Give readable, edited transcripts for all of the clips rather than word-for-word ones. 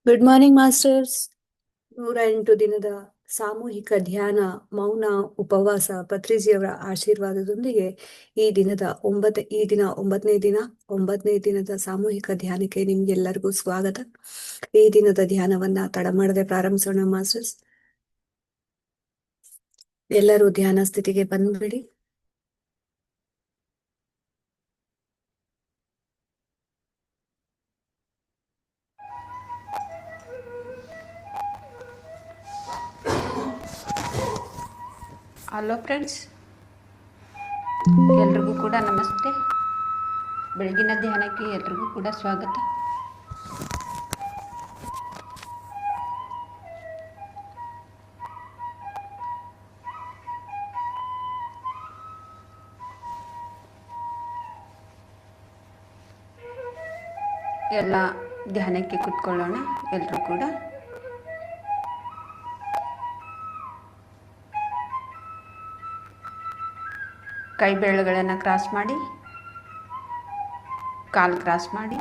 Good morning masters. 108 ದಿನದ ಸಾಮೂಹಿಕ ಧ್ಯಾನ, ಮೌನ, ಉಪವಾಸ, ಪತ್ರಿಜಿಯವರ ಆಶೀರ್ವಾದದೊಂದಿಗೆ ಈ ದಿನ 9ನೇ ದಿನದ ಸಾಮೂಹಿಕ ಧ್ಯಾನಕ್ಕೆ ನಿಮ್ಗೆಲ್ಲರಿಗೂ ಸ್ವಾಗತ. ಈ ದಿನದ ಧ್ಯಾನವನ್ನ ತಡ ಮಾಡದೆ ಪ್ರಾರಂಭಿಸೋಣ ಮಾಸ್ಟರ್ಸ್. ಎಲ್ಲರೂ ಧ್ಯಾನ ಸ್ಥಿತಿಗೆ ಬಂದ್ಬಿಡಿ. ಹಲೋ ಫ್ರೆಂಡ್ಸ್, ಎಲ್ರಿಗೂ ಕೂಡ ನಮಸ್ತೆ. ಬೆಳಗಿನ ಧ್ಯಾನಕ್ಕೆ ಎಲ್ರಿಗೂ ಕೂಡ ಸ್ವಾಗತ. ಎಲ್ಲ ಧ್ಯಾನಕ್ಕೆ ಕೂತ್ಕೊಳ್ಳೋಣ ಎಲ್ಲರೂ ಕೂಡ. ಕೈ ಬೆರಳುಗಳನ್ನು ಕ್ರಾಸ್ ಮಾಡಿ, ಕಾಲು ಕ್ರಾಸ್ ಮಾಡಿ,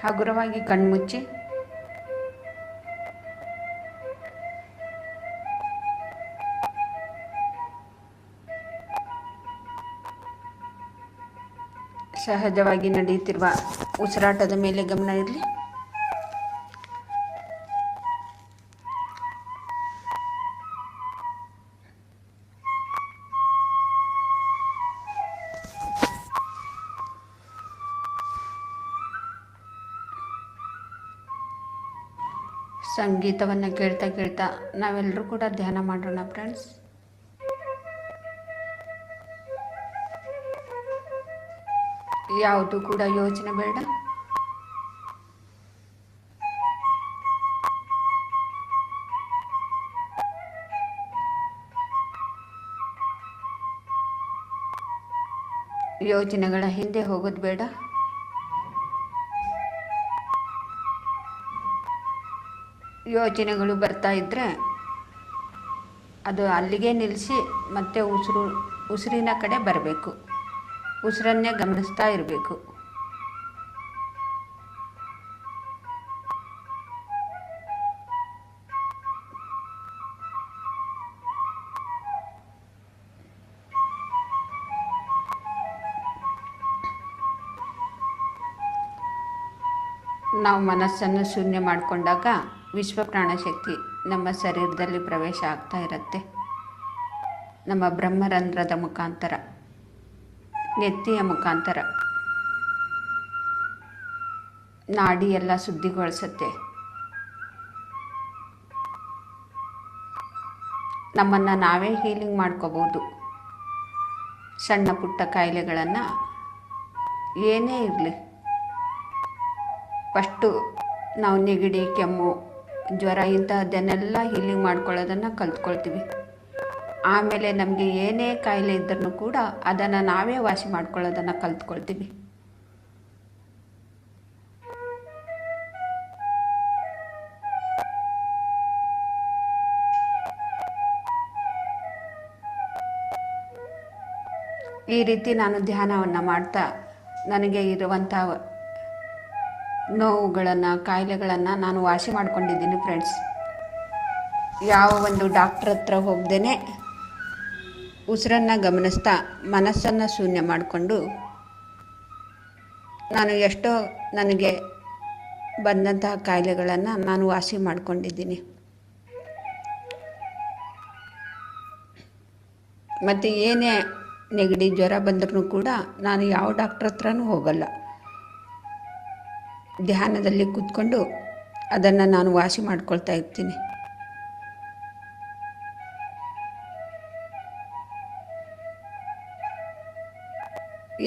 ಹಗುರವಾಗಿ ಕಣ್ಮುಚ್ಚಿ, ಸಹಜವಾಗಿ ನಡೆಯುತ್ತಿರುವ ಉಸಿರಾಟದ ಮೇಲೆ ಗಮನ ಇರಲಿ. ಸಂಗೀತವನ್ನು ಕೇಳ್ತಾ ಕೇಳ್ತಾ ನಾವೆಲ್ಲರೂ ಕೂಡ ಧ್ಯಾನ ಮಾಡೋಣ ಫ್ರೆಂಡ್ಸ್. ಯಾವುದು ಕೂಡ ಯೋಚನೆ ಬೇಡ. ಯೋಚನೆಗಳ ಹಿಂದೆ ಹೋಗೋದು ಬೇಡ. ಯೋಚನೆಗಳು ಬರ್ತಾ ಇದ್ದರೆ ಅದು ಅಲ್ಲಿಗೆ ನಿಲ್ಲಿಸಿ ಮತ್ತೆ ಉಸಿರಿನ ಕಡೆ ಬರಬೇಕು. ಉಸಿರನ್ನೇ ಗಮನಿಸ್ತಾ ಇರಬೇಕು. ನಾವು ಮನಸ್ಸನ್ನು ಶೂನ್ಯ ಮಾಡಿಕೊಂಡಾಗ ವಿಶ್ವ ಪ್ರಾಣಶಕ್ತಿ ನಮ್ಮ ಶರೀರದಲ್ಲಿ ಪ್ರವೇಶ ಆಗ್ತಾ ಇರುತ್ತೆ. ನಮ್ಮ ಬ್ರಹ್ಮರಂಧ್ರದ ಮುಖಾಂತರ, ನೆತ್ತಿಯ ಮುಖಾಂತರ ನಾಡಿ ಎಲ್ಲ ಶುದ್ಧಿಗೊಳಿಸುತ್ತೆ. ನಮ್ಮನ್ನು ನಾವೇ ಹೀಲಿಂಗ್ ಮಾಡ್ಕೋಬೋದು. ಸಣ್ಣ ಪುಟ್ಟ ಕಾಯಿಲೆಗಳನ್ನು ಏನೇ ಇರಲಿ, ಫಸ್ಟು ನಾವು ನೆಗಡಿ, ಕೆಮ್ಮು, ಜ್ವರ ಇಂತಹದ್ದನ್ನೆಲ್ಲ ಹೀಲಿಂಗ್ ಮಾಡ್ಕೊಳ್ಳೋದನ್ನು ಕಲ್ತ್ಕೊಳ್ತೀವಿ. ಆಮೇಲೆ ನಮಗೆ ಏನೇ ಕಾಯಿಲೆ ಇದ್ದರೂ ಕೂಡ ಅದನ್ನು ನಾವೇ ವಾಸಿ ಮಾಡ್ಕೊಳ್ಳೋದನ್ನು ಕಲ್ತ್ಕೊಳ್ತೀವಿ. ಈ ರೀತಿ ನಾನು ಧ್ಯಾನವನ್ನು ಮಾಡ್ತಾ ನನಗೆ ಇರುವಂಥ ನೋವುಗಳನ್ನು, ಕಾಯಿಲೆಗಳನ್ನು ನಾನು ವಾಸಿ ಮಾಡ್ಕೊಂಡಿದ್ದೀನಿ ಫ್ರೆಂಡ್ಸ್. ಯಾವ ಒಂದು ಡಾಕ್ಟ್ರ್ ಹತ್ರ ಹೋಗ್ದೇ ಉಸಿರನ್ನು ಗಮನಿಸ್ತಾ ಮನಸ್ಸನ್ನು ಶೂನ್ಯ ಮಾಡಿಕೊಂಡು ನಾನು ಎಷ್ಟೋ ನನಗೆ ಬಂದಂತಹ ಕಾಯಿಲೆಗಳನ್ನು ನಾನು ವಾಸಿ ಮಾಡ್ಕೊಂಡಿದ್ದೀನಿ. ಮತ್ತು ಏನೇ ನೆಗಡಿ, ಜ್ವರ ಬಂದ್ರೂ ಕೂಡ ನಾನು ಯಾವ ಡಾಕ್ಟ್ರ್ ಹತ್ರನೂ ಹೋಗಲ್ಲ. ಧ್ಯಾನದಲ್ಲಿ ಕೂತ್ಕೊಂಡು ಅದನ್ನು ನಾನು ವಾಸಿ ಮಾಡ್ಕೊಳ್ತಾ ಇರ್ತೀನಿ.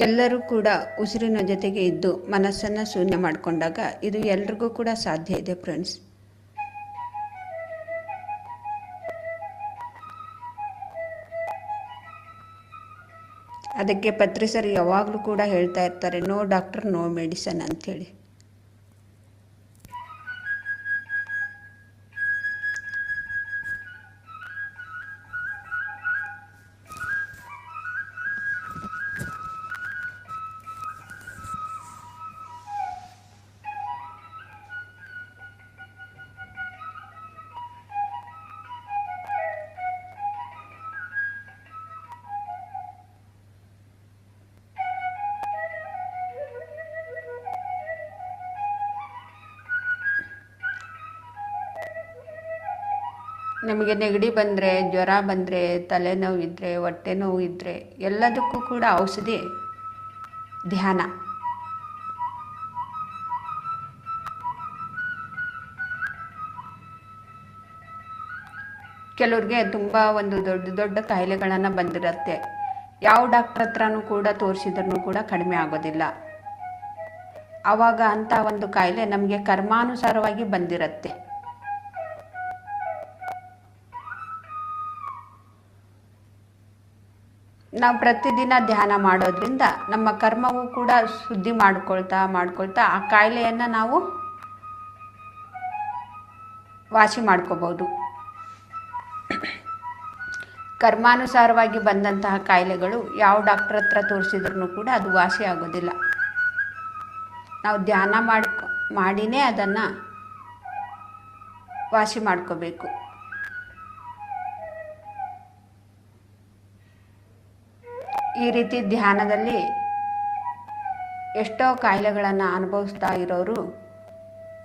ಎಲ್ಲರೂ ಕೂಡ ಉಸಿರಿನ ಜೊತೆಗೆ ಇದ್ದು ಮನಸ್ಸನ್ನು ಶೂನ್ಯ ಮಾಡಿಕೊಂಡಾಗ ಇದು ಎಲ್ರಿಗೂ ಕೂಡ ಸಾಧ್ಯ ಇದೆ ಫ್ರೆಂಡ್ಸ್. ಅದಕ್ಕೆ ಪತ್ರಿ ಸರ್ ಯಾವಾಗಲೂ ಕೂಡ ಹೇಳ್ತಾ ಇರ್ತಾರೆ, ನೋ ಡಾಕ್ಟರ್ ನೋ ಮೆಡಿಸನ್ ಅಂಥೇಳಿ. ನಮಗೆ ನೆಗಡಿ ಬಂದರೆ, ಜ್ವರ ಬಂದರೆ, ತಲೆನೋವು ಇದ್ದರೆ, ಹೊಟ್ಟೆ ನೋವು ಇದ್ದರೆ ಎಲ್ಲದಕ್ಕೂ ಕೂಡ ಔಷಧಿ ಧ್ಯಾನ. ಕೆಲವ್ರಿಗೆ ತುಂಬ ಒಂದು ದೊಡ್ಡ ದೊಡ್ಡ ಕಾಯಿಲೆಗಳನ್ನು ಬಂದಿರುತ್ತೆ. ಯಾವ ಡಾಕ್ಟ್ರ್ ಹತ್ರನೂ ಕೂಡ ತೋರಿಸಿದ್ರೂ ಕೂಡ ಕಡಿಮೆ ಆಗೋದಿಲ್ಲ. ಆವಾಗ ಅಂಥ ಒಂದು ಕಾಯಿಲೆ ನಮಗೆ ಕರ್ಮಾನುಸಾರವಾಗಿ ಬಂದಿರುತ್ತೆ. ನಾವು ಪ್ರತಿದಿನ ಧ್ಯಾನ ಮಾಡೋದ್ರಿಂದ ನಮ್ಮ ಕರ್ಮವು ಕೂಡ ಶುದ್ಧಿ ಮಾಡ್ಕೊಳ್ತಾ ಆ ಕಾಯಿಲೆಯನ್ನು ನಾವು ವಾಸಿ ಮಾಡ್ಕೋಬಹುದು. ಕರ್ಮಾನುಸಾರವಾಗಿ ಬಂದಂತಹ ಕಾಯಿಲೆಗಳು ಯಾವ ಡಾಕ್ಟರ್ ಹತ್ರ ತೋರಿಸಿದ್ರೂ ಕೂಡ ಅದು ವಾಸಿ ಆಗೋದಿಲ್ಲ. ನಾವು ಧ್ಯಾನ ಮಾಡಿನೇ ಅದನ್ನು ವಾಸಿ ಮಾಡ್ಕೋಬೇಕು. ಈ ರೀತಿ ಧ್ಯಾನದಲ್ಲಿ ಎಷ್ಟೋ ಕಾಯಿಲೆಗಳನ್ನು ಅನುಭವಿಸ್ತಾ ಇರೋರು,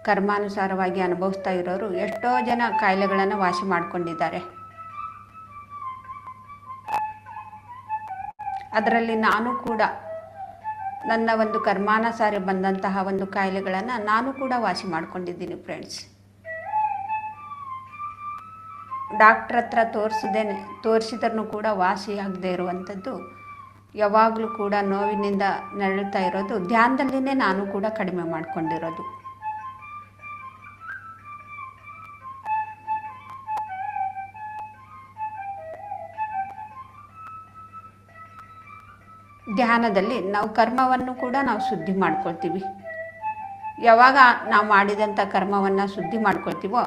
ಕರ್ಮಾನುಸಾರವಾಗಿ ಅನುಭವಿಸ್ತಾ ಇರೋರು ಎಷ್ಟೋ ಜನ ಕಾಯಿಲೆಗಳನ್ನು ವಾಸಿ ಮಾಡಿಕೊಂಡಿದ್ದಾರೆ. ಅದರಲ್ಲಿ ನಾನು ಕೂಡ ನನ್ನ ಒಂದು ಕರ್ಮಾನುಸಾರ ಬಂದಂತಹ ಒಂದು ಕಾಯಿಲೆಗಳನ್ನು ನಾನು ಕೂಡ ವಾಸಿ ಮಾಡ್ಕೊಂಡಿದ್ದೀನಿ ಫ್ರೆಂಡ್ಸ್. ಡಾಕ್ಟ್ರ್ ಹತ್ರ ತೋರಿಸಿದ್ರೂ ಕೂಡ ವಾಸಿ ಆಗದೆ ಇರುವಂಥದ್ದು, ಯಾವಾಗಲೂ ಕೂಡ ನೋವಿನಿಂದ ನರಳುತ್ತಾ ಇರೋದು ಧ್ಯಾನದಲ್ಲಿನೇ ನಾನು ಕೂಡ ಕಡಿಮೆ ಮಾಡಿಕೊಂಡಿರೋದು. ಧ್ಯಾನದಲ್ಲಿ ನಾವು ಕರ್ಮವನ್ನು ಕೂಡ ನಾವು ಶುದ್ಧಿ ಮಾಡ್ಕೊಳ್ತೀವಿ. ಯಾವಾಗ ನಾವು ಮಾಡಿದಂಥ ಕರ್ಮವನ್ನು ಶುದ್ಧಿ ಮಾಡ್ಕೊಳ್ತೀವೋ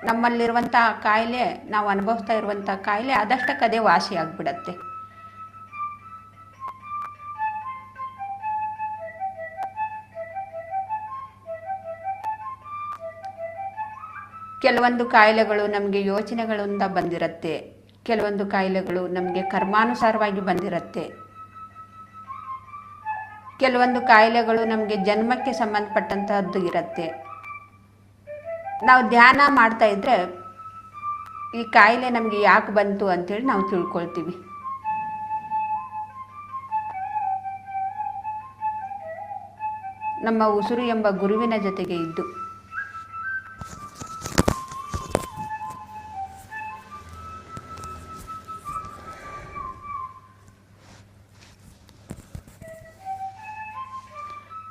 ನಮ್ಮಲ್ಲಿರುವಂಥ ಕಾಯಿಲೆ, ನಾವು ಅನುಭವಿಸ್ತಾ ಇರುವಂಥ ಕಾಯಿಲೆ ಅದಷ್ಟಕ್ಕದೇ ವಾಸಿ ಆಗಿಬಿಡತ್ತೆ. ಕೆಲವೊಂದು ಕಾಯಿಲೆಗಳು ನಮಗೆ ಯೋಚನೆಗಳಿಂದ ಬಂದಿರುತ್ತೆ, ಕೆಲವೊಂದು ಕಾಯಿಲೆಗಳು ನಮಗೆ ಕರ್ಮಾನುಸಾರವಾಗಿ ಬಂದಿರುತ್ತೆ, ಕೆಲವೊಂದು ಕಾಯಿಲೆಗಳು ನಮಗೆ ಜನ್ಮಕ್ಕೆ ಸಂಬಂಧಪಟ್ಟಂತಹದ್ದು ಇರುತ್ತೆ. ನಾವು ಧ್ಯಾನ ಮಾಡ್ತಾ ಇದ್ದರೆ ಈ ಕಾಯಿಲೆ ನಮಗೆ ಯಾಕೆ ಬಂತು ಅಂತೇಳಿ ನಾವು ತಿಳ್ಕೊಳ್ತೀವಿ. ನಮ್ಮ ಉಸಿರು ಎಂಬ ಗುರುವಿನ ಜೊತೆಗೆ ಇದ್ದು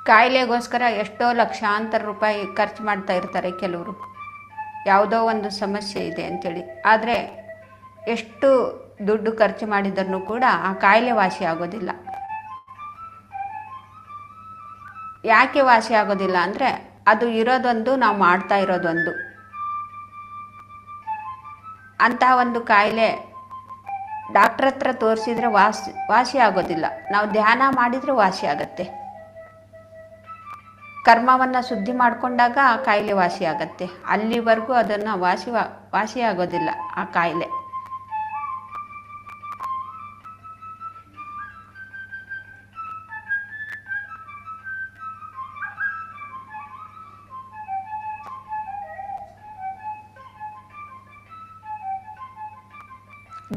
ಕಾಯಿಲೆಗೋಸ್ಕರ ಎಷ್ಟೋ ಲಕ್ಷಾಂತರ ರೂಪಾಯಿ ಖರ್ಚು ಮಾಡ್ತಾ ಇರ್ತಾರೆ ಕೆಲವರು, ಯಾವುದೋ ಒಂದು ಸಮಸ್ಯೆ ಇದೆ ಅಂಥೇಳಿ. ಆದರೆ ಎಷ್ಟು ದುಡ್ಡು ಖರ್ಚು ಮಾಡಿದ್ರೂ ಕೂಡ ಆ ಕಾಯಿಲೆ ವಾಸಿ ಆಗೋದಿಲ್ಲ. ಯಾಕೆ ವಾಸಿ ಆಗೋದಿಲ್ಲ ಅಂದರೆ ಅದು ಇರೋದೊಂದು, ನಾವು ಮಾಡ್ತಾ ಇರೋದೊಂದು. ಅಂತಹ ಒಂದು ಕಾಯಿಲೆ ಡಾಕ್ಟ್ರ್ ಹತ್ರ ತೋರಿಸಿದ್ರೆ ವಾಸಿ ಆಗೋದಿಲ್ಲ. ನಾವು ಧ್ಯಾನ ಮಾಡಿದರೆ ವಾಸಿ ಆಗತ್ತೆ. ಕರ್ಮವನ್ನು ಶುದ್ಧಿ ಮಾಡಿಕೊಂಡಾಗ ಆ ಕಾಯಿಲೆ ವಾಸಿ ಆಗತ್ತೆ. ಅಲ್ಲಿವರೆಗೂ ಅದನ್ನು ವಾಸಿ ಆಗೋದಿಲ್ಲ ಆ ಕಾಯಿಲೆ.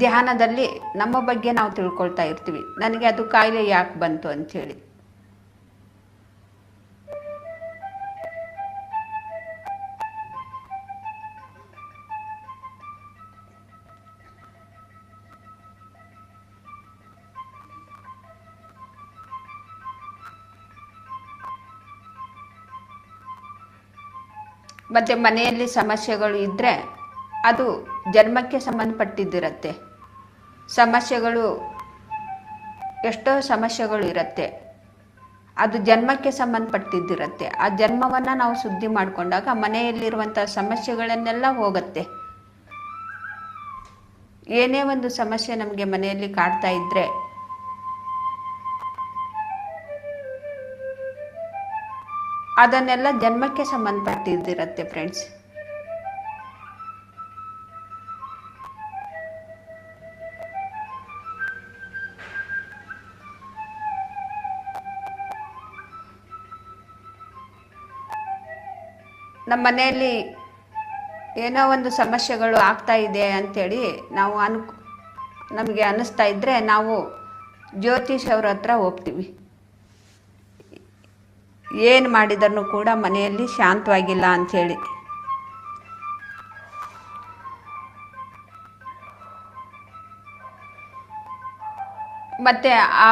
ಧ್ಯಾನದಲ್ಲಿ ನಮ್ಮ ಬಗ್ಗೆ ನಾವು ತಿಳ್ಕೊಳ್ತಾ ಇರ್ತೀವಿ, ನನಗೆ ಅದು ಕಾಯಿಲೆ ಯಾಕೆ ಬಂತು ಅಂಥೇಳಿ. ಮತ್ತು ಮನೆಯಲ್ಲಿ ಸಮಸ್ಯೆಗಳು ಇದ್ದರೆ ಅದು ಜನ್ಮಕ್ಕೆ ಸಂಬಂಧಪಟ್ಟಿದ್ದಿರುತ್ತೆ. ಎಷ್ಟೋ ಸಮಸ್ಯೆಗಳು ಇರುತ್ತೆ, ಅದು ಜನ್ಮಕ್ಕೆ ಸಂಬಂಧಪಟ್ಟಿದ್ದಿರುತ್ತೆ. ಆ ಜನ್ಮವನ್ನು ನಾವು ಶುದ್ಧಿ ಮಾಡಿಕೊಂಡಾಗ ಮನೆಯಲ್ಲಿರುವಂಥ ಸಮಸ್ಯೆಗಳನ್ನೆಲ್ಲ ಹೋಗುತ್ತೆ. ಏನೇ ಒಂದು ಸಮಸ್ಯೆ ನಮಗೆ ಮನೆಯಲ್ಲಿ ಕಾಡ್ತಾ ಇದ್ದರೆ ಅದನ್ನೆಲ್ಲ ಜನ್ಮಕ್ಕೆ ಸಂಬಂಧಪಟ್ಟಿದ್ದಿರುತ್ತೆ ಫ್ರೆಂಡ್ಸ್. ನಮ್ಮ ಮನೆಯಲ್ಲಿ ಏನೋ ಒಂದು ಸಮಸ್ಯೆಗಳು ಆಗ್ತಾ ಇದೆ ಅಂಥೇಳಿ ನಾವು ನಮಗೆ ಅನ್ನಿಸ್ತಾ ಇದ್ದರೆ ನಾವು ಜ್ಯೋತಿಷ್ ಅವ್ರ ಹತ್ರ ಹೋಗ್ತೀವಿ. ಏನು ಮಾಡಿದರೂ ಕೂಡ ಮನೆಯಲ್ಲಿ ಶಾಂತವಾಗಿಲ್ಲ ಅಂಥೇಳಿ. ಮತ್ತು ಆ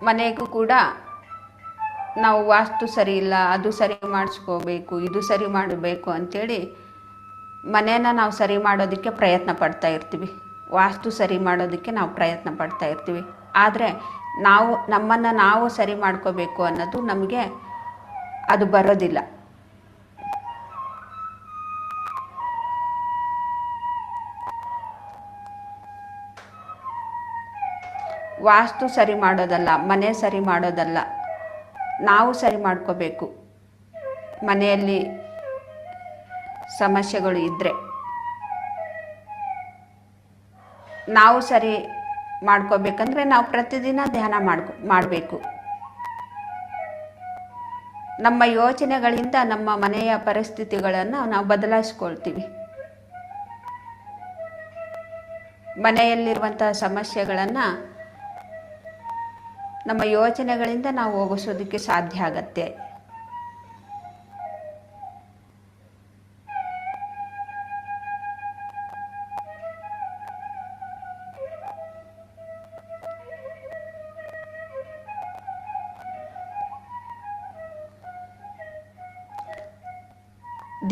ಮನೆಗೂ ಕೂಡ ನಾವು ವಾಸ್ತು ಸರಿ ಇಲ್ಲ, ಅದು ಸರಿ ಮಾಡಿಸ್ಕೋಬೇಕು, ಇದು ಸರಿ ಮಾಡಬೇಕು ಅಂಥೇಳಿ ಮನೇನ ನಾವು ಸರಿ ಮಾಡೋದಕ್ಕೆ ಪ್ರಯತ್ನ ಪಡ್ತಾ ಇರ್ತೀವಿ. ವಾಸ್ತು ಸರಿ ಮಾಡೋದಕ್ಕೆ ನಾವು ಪ್ರಯತ್ನ ಪಡ್ತಾ ಇರ್ತೀವಿ. ಆದರೆ ನಮ್ಮನ್ನು ನಾವು ಸರಿ ಮಾಡ್ಕೋಬೇಕು ಅನ್ನೋದು ನಮಗೆ ಅದು ಬರೋದಿಲ್ಲ. ವಾಸ್ತು ಸರಿ ಮಾಡೋದಲ್ಲ, ಮನೆ ಸರಿ ಮಾಡೋದಲ್ಲ, ನಾವು ಸರಿ ಮಾಡ್ಕೋಬೇಕು. ಮನೆಯಲ್ಲಿ ಸಮಸ್ಯೆಗಳು ಇದ್ದರೆ ನಾವು ಸರಿ ಮಾಡ್ಕೋಬೇಕಂದ್ರೆ ನಾವು ಪ್ರತಿದಿನ ಧ್ಯಾನ ಮಾಡಬೇಕು. ನಮ್ಮ ಯೋಚನೆಗಳಿಂದ ನಮ್ಮ ಮನೆಯ ಪರಿಸ್ಥಿತಿಗಳನ್ನು ನಾವು ಬದಲಾಯಿಸ್ಕೊಳ್ತೀವಿ. ಮನೆಯಲ್ಲಿರುವಂಥ ಸಮಸ್ಯೆಗಳನ್ನು ನಮ್ಮ ಯೋಚನೆಗಳಿಂದ ನಾವು ಹೋಗಿಸೋದಕ್ಕೆ ಸಾಧ್ಯ ಆಗತ್ತೆ.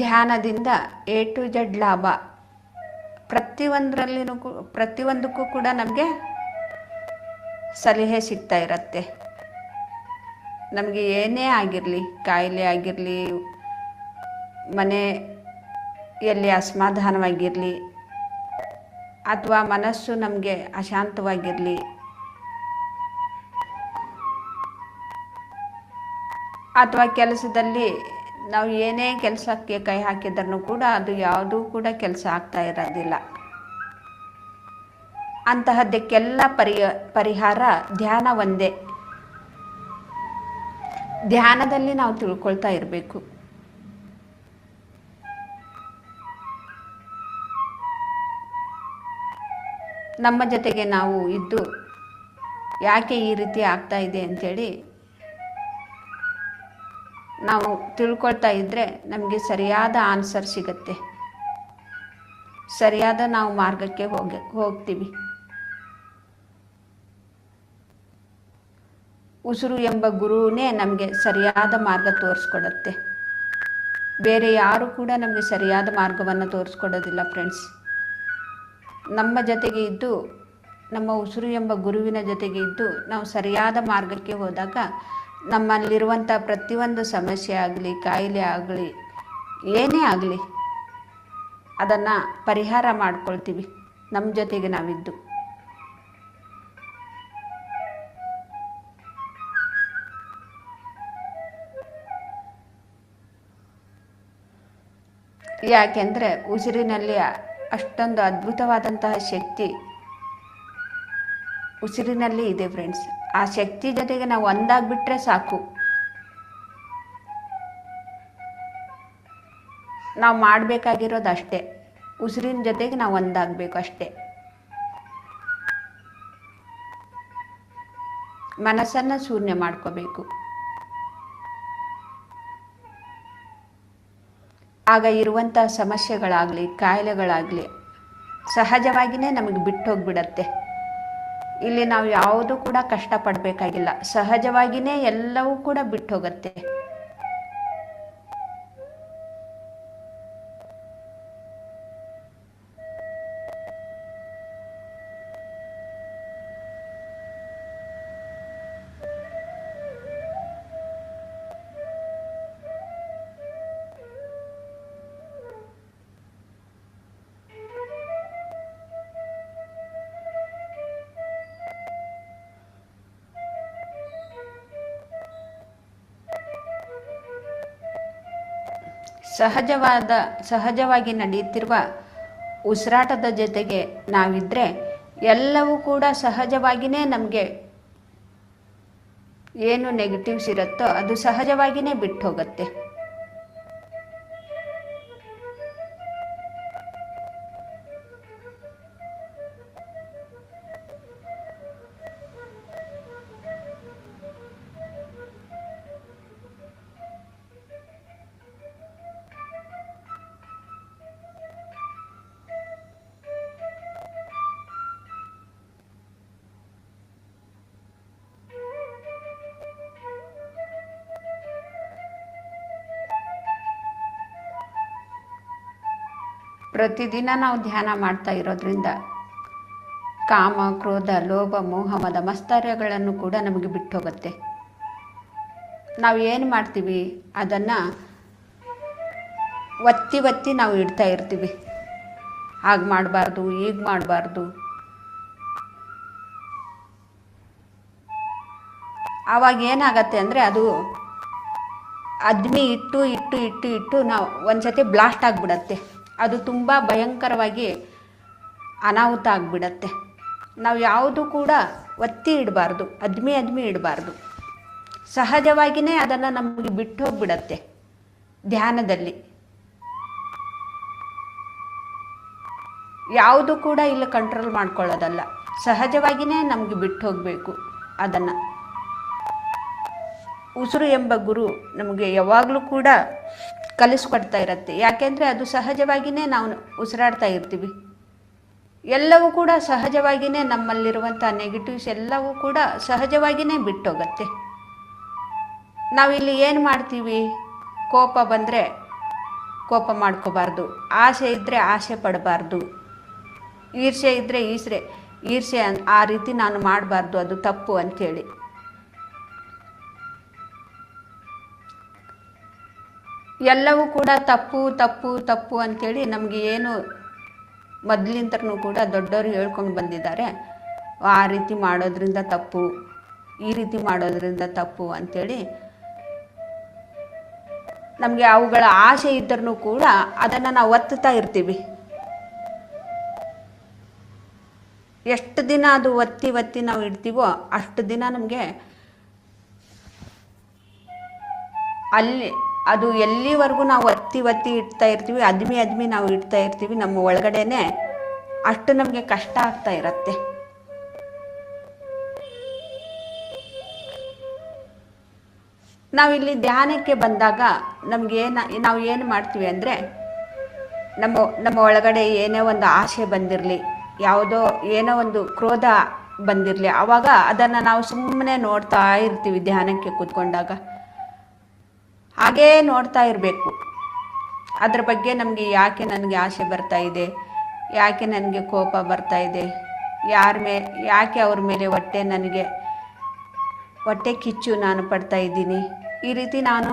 ಧ್ಯಾನದಿಂದ A to Z ಲಾಭ. ಪ್ರತಿಯೊಂದಕ್ಕೂ ಕೂಡ ನಮಗೆ ಸಲಹೆ ಸಿಗ್ತಾ ಇರುತ್ತೆ. ನಮಗೆ ಏನೇ ಆಗಿರಲಿ, ಕಾಯಿಲೆ ಆಗಿರಲಿ, ಮನೆಯಲ್ಲಿ ಅಸಮಾಧಾನವಾಗಿರಲಿ, ಅಥವಾ ಮನಸ್ಸು ನಮಗೆ ಅಶಾಂತವಾಗಿರಲಿ, ಅಥವಾ ಕೆಲಸದಲ್ಲಿ ನಾವು ಏನೇ ಕೆಲಸಕ್ಕೆ ಕೈ ಹಾಕಿದ್ರೂ ಕೂಡ ಅದು ಯಾವುದೂ ಕೂಡ ಕೆಲಸ ಆಗ್ತಾ ಇರೋದಿಲ್ಲ. ಅಂತಹದ್ದಕ್ಕೆಲ್ಲ ಪರಿಹಾರ ಧ್ಯಾನ ಒಂದೇ. ಧ್ಯಾನದಲ್ಲಿ ನಾವು ತಿಳ್ಕೊಳ್ತಾ ಇರಬೇಕು. ನಮ್ಮ ಜೊತೆಗೆ ನಾವು ಇದ್ದು ಯಾಕೆ ಈ ರೀತಿ ಆಗ್ತಾ ಇದೆ ಅಂಥೇಳಿ ನಾವು ತಿಳ್ಕೊಳ್ತಾ ಇದ್ದರೆ ನಮಗೆ ಸರಿಯಾದ ಆನ್ಸರ್ ಸಿಗುತ್ತೆ. ಸರಿಯಾದ ನಾವು ಮಾರ್ಗಕ್ಕೆ ಹೋಗ್ತೀವಿ. ಉಸಿರು ಎಂಬ ಗುರುವೇ ನಮಗೆ ಸರಿಯಾದ ಮಾರ್ಗ ತೋರಿಸ್ಕೊಡುತ್ತೆ. ಬೇರೆ ಯಾರು ಕೂಡ ನಮಗೆ ಸರಿಯಾದ ಮಾರ್ಗವನ್ನು ತೋರಿಸ್ಕೊಡೋದಿಲ್ಲ ಫ್ರೆಂಡ್ಸ್. ನಮ್ಮ ಜೊತೆಗೆ ಇದ್ದು, ನಮ್ಮ ಉಸಿರು ಎಂಬ ಗುರುವಿನ ಜೊತೆಗೆ ಇದ್ದು ನಾವು ಸರಿಯಾದ ಮಾರ್ಗಕ್ಕೆ ಹೋದಾಗ ನಮ್ಮಲ್ಲಿರುವಂಥ ಪ್ರತಿಯೊಂದು ಸಮಸ್ಯೆ ಆಗಲಿ, ಕಾಯಿಲೆ ಆಗಲಿ, ಏನೇ ಆಗಲಿ ಅದನ್ನು ಪರಿಹಾರ ಮಾಡ್ಕೊಳ್ತೀವಿ ನಮ್ಮ ಜೊತೆಗೆ ನಾವಿದ್ದು. ಯಾಕೆಂದರೆ ಉಸಿರಿನಲ್ಲಿ ಅಷ್ಟೊಂದು ಅದ್ಭುತವಾದಂತಹ ಶಕ್ತಿ ಉಸಿರಿನಲ್ಲಿ ಇದೆ ಫ್ರೆಂಡ್ಸ್. ಆ ಶಕ್ತಿ ಜೊತೆಗೆ ನಾವು ಒಂದಾಗ್ಬಿಟ್ರೆ ಸಾಕು. ನಾವು ಮಾಡಬೇಕಾಗಿರೋದು ಅಷ್ಟೇ, ಉಸಿರಿನ ಜೊತೆಗೆ ನಾವು ಒಂದಾಗಬೇಕು ಅಷ್ಟೇ. ಮನಸ್ಸನ್ನು ಶೂನ್ಯ ಮಾಡ್ಕೋಬೇಕು. ಆಗ ಇರುವಂಥ ಸಮಸ್ಯೆಗಳಾಗಲಿ, ಕಾಯಿಲೆಗಳಾಗಲಿ ಸಹಜವಾಗಿಯೇ ನಮಗೆ ಬಿಟ್ಟು ಹೋಗಿಬಿಡತ್ತೆ. ಇಲ್ಲಿ ನಾವು ಯಾವುದೂ ಕೂಡ ಕಷ್ಟಪಡಬೇಕಾಗಿಲ್ಲ. ಸಹಜವಾಗಿಯೇ ಎಲ್ಲವೂ ಕೂಡ ಬಿಟ್ಟು ಹೋಗುತ್ತೆ. ಸಹಜವಾಗಿ ನಡೆಯುತ್ತಿರುವ ಉಸಿರಾಟದ ಜೊತೆಗೆ ನಾವಿದ್ದರೆ ಎಲ್ಲವೂ ಕೂಡ ಸಹಜವಾಗಿಯೇ ನಮಗೆ ಏನು ನೆಗೆಟಿವ್ಸ್ ಇರುತ್ತೋ ಅದು ಸಹಜವಾಗಿಯೇ ಬಿಟ್ಟು ಹೋಗುತ್ತೆ. ಪ್ರತಿದಿನ ನಾವು ಧ್ಯಾನ ಮಾಡ್ತಾ ಇರೋದ್ರಿಂದ ಕಾಮ, ಕ್ರೋಧ, ಲೋಭ, ಮೋಹ, ಮದ, ಮತ್ಸರಗಳನ್ನು ಕೂಡ ನಮಗೆ ಬಿಟ್ಟು ಹೋಗುತ್ತೆ. ನಾವು ಏನು ಮಾಡ್ತೀವಿ ಅದನ್ನು ಒತ್ತಿ ಒತ್ತಿ ನಾವು ಇಡ್ತಾ ಇರ್ತೀವಿ. ಹಾಗೆ ಮಾಡಬಾರ್ದು, ಈಗ ಮಾಡಬಾರ್ದು. ಆವಾಗ ಏನಾಗತ್ತೆ ಅಂದರೆ ಅದು ಅದ್ಮಿ ಇಟ್ಟು ಇಟ್ಟು ಇಟ್ಟು ಇಟ್ಟು ನಾವು ಒಂದು ಸತಿ ಬ್ಲಾಸ್ಟ್ ಆಗಿಬಿಡತ್ತೆ. ಅದು ತುಂಬ ಭಯಂಕರವಾಗಿ ಅನಾಹುತ ಆಗಿಬಿಡತ್ತೆ. ನಾವು ಯಾವುದು ಕೂಡ ಒತ್ತಿ ಇಡಬಾರ್ದು, ಅದ್ಮಿ ಇಡಬಾರ್ದು. ಸಹಜವಾಗಿಯೇ ಅದನ್ನು ನಮಗೆ ಬಿಟ್ಟು ಹೋಗಿಬಿಡತ್ತೆ. ಧ್ಯಾನದಲ್ಲಿ ಯಾವುದು ಕೂಡ ಇಲ್ಲಿ ಕಂಟ್ರೋಲ್ ಮಾಡ್ಕೊಳ್ಳೋದಲ್ಲ, ಸಹಜವಾಗಿಯೇ ನಮಗೆ ಬಿಟ್ಟು ಹೋಗಬೇಕು. ಅದನ್ನು ಉಸಿರು ಎಂಬ ಗುರು ನಮಗೆ ಯಾವಾಗಲೂ ಕೂಡ ಕಲಿಸ್ಕೊಡ್ತಾ ಇರುತ್ತೆ. ಯಾಕೆಂದರೆ ಅದು ಸಹಜವಾಗಿಯೇ ನಾವು ಉಸಿರಾಡ್ತಾ ಇರ್ತೀವಿ. ಎಲ್ಲವೂ ಕೂಡ ಸಹಜವಾಗಿಯೇ ನಮ್ಮಲ್ಲಿರುವಂಥ ನೆಗೆಟಿವ್ಸ್ ಎಲ್ಲವೂ ಕೂಡ ಸಹಜವಾಗಿಯೇ ಬಿಟ್ಟೋಗುತ್ತೆ. ನಾವಿಲ್ಲಿ ಏನು ಮಾಡ್ತೀವಿ, ಕೋಪ ಬಂದರೆ ಕೋಪ ಮಾಡ್ಕೋಬಾರ್ದು, ಆಸೆ ಇದ್ದರೆ ಆಸೆ ಪಡಬಾರ್ದು, ಈರ್ಷೆ ಇದ್ದರೆ ಈರ್ಷೆ ಆ ರೀತಿ ನಾನು ಮಾಡಬಾರ್ದು, ಅದು ತಪ್ಪು ಅಂಥೇಳಿ. ಎಲ್ಲವೂ ಕೂಡ ತಪ್ಪು ತಪ್ಪು ತಪ್ಪು ಅಂಥೇಳಿ ನಮಗೆ ಏನು ಮೊದಲಿಂದನೂ ಕೂಡ ದೊಡ್ಡವರು ಹೇಳ್ಕೊಂಡು ಬಂದಿದ್ದಾರೆ. ಆ ರೀತಿ ಮಾಡೋದ್ರಿಂದ ತಪ್ಪು, ಈ ರೀತಿ ಮಾಡೋದ್ರಿಂದ ತಪ್ಪು ಅಂಥೇಳಿ ನಮಗೆ ಅವುಗಳ ಆಸೆ ಇದ್ದರೂ ಕೂಡ ಅದನ್ನು ನಾವು ಒತ್ತುತ್ತಾ ಇರ್ತೀವಿ. ಎಷ್ಟು ದಿನ ಅದು ಒತ್ತಿ ಒತ್ತಿ ನಾವು ಇಡ್ತೀವೋ ಅಷ್ಟು ದಿನ ನಮಗೆ ಅಲ್ಲಿ ಅದು ಎಲ್ಲಿವರೆಗೂ ನಾವು ಒತ್ತಿ ಒತ್ತಿ ಇಡ್ತಾ ಇರ್ತೀವಿ, ಅದ್ಮಿ ನಾವು ಇಡ್ತಾ ಇರ್ತೀವಿ, ನಮ್ಮ ಒಳಗಡೆನೆ ಅಷ್ಟು ನಮಗೆ ಕಷ್ಟ ಆಗ್ತಾ ಇರತ್ತೆ. ನಾವಿಲ್ಲಿ ಧ್ಯಾನಕ್ಕೆ ಬಂದಾಗ ನಾವು ಏನು ಮಾಡ್ತೀವಿ ಅಂದರೆ, ನಮ್ಮ ಒಳಗಡೆ ಏನೇ ಒಂದು ಆಸೆ ಬಂದಿರಲಿ, ಏನೋ ಒಂದು ಕ್ರೋಧ ಬಂದಿರಲಿ, ಆವಾಗ ಅದನ್ನು ನಾವು ಸುಮ್ಮನೆ ನೋಡ್ತಾ ಇರ್ತೀವಿ. ಧ್ಯಾನಕ್ಕೆ ಕೂತ್ಕೊಂಡಾಗ ಹಾಗೇ ನೋಡ್ತಾ ಇರಬೇಕು. ಅದ್ರ ಬಗ್ಗೆ ನಮಗೆ ಯಾಕೆ ನನಗೆ ಆಸೆ ಬರ್ತಾ ಇದೆ, ಯಾಕೆ ನನಗೆ ಕೋಪ ಬರ್ತಾ ಇದೆ, ಯಾಕೆ ಅವ್ರ ಮೇಲೆ ಹೊಟ್ಟೆ ಕಿಚ್ಚು ನಾನು ಪಡ್ತಾ ಇದ್ದೀನಿ, ಈ ರೀತಿ ನಾನು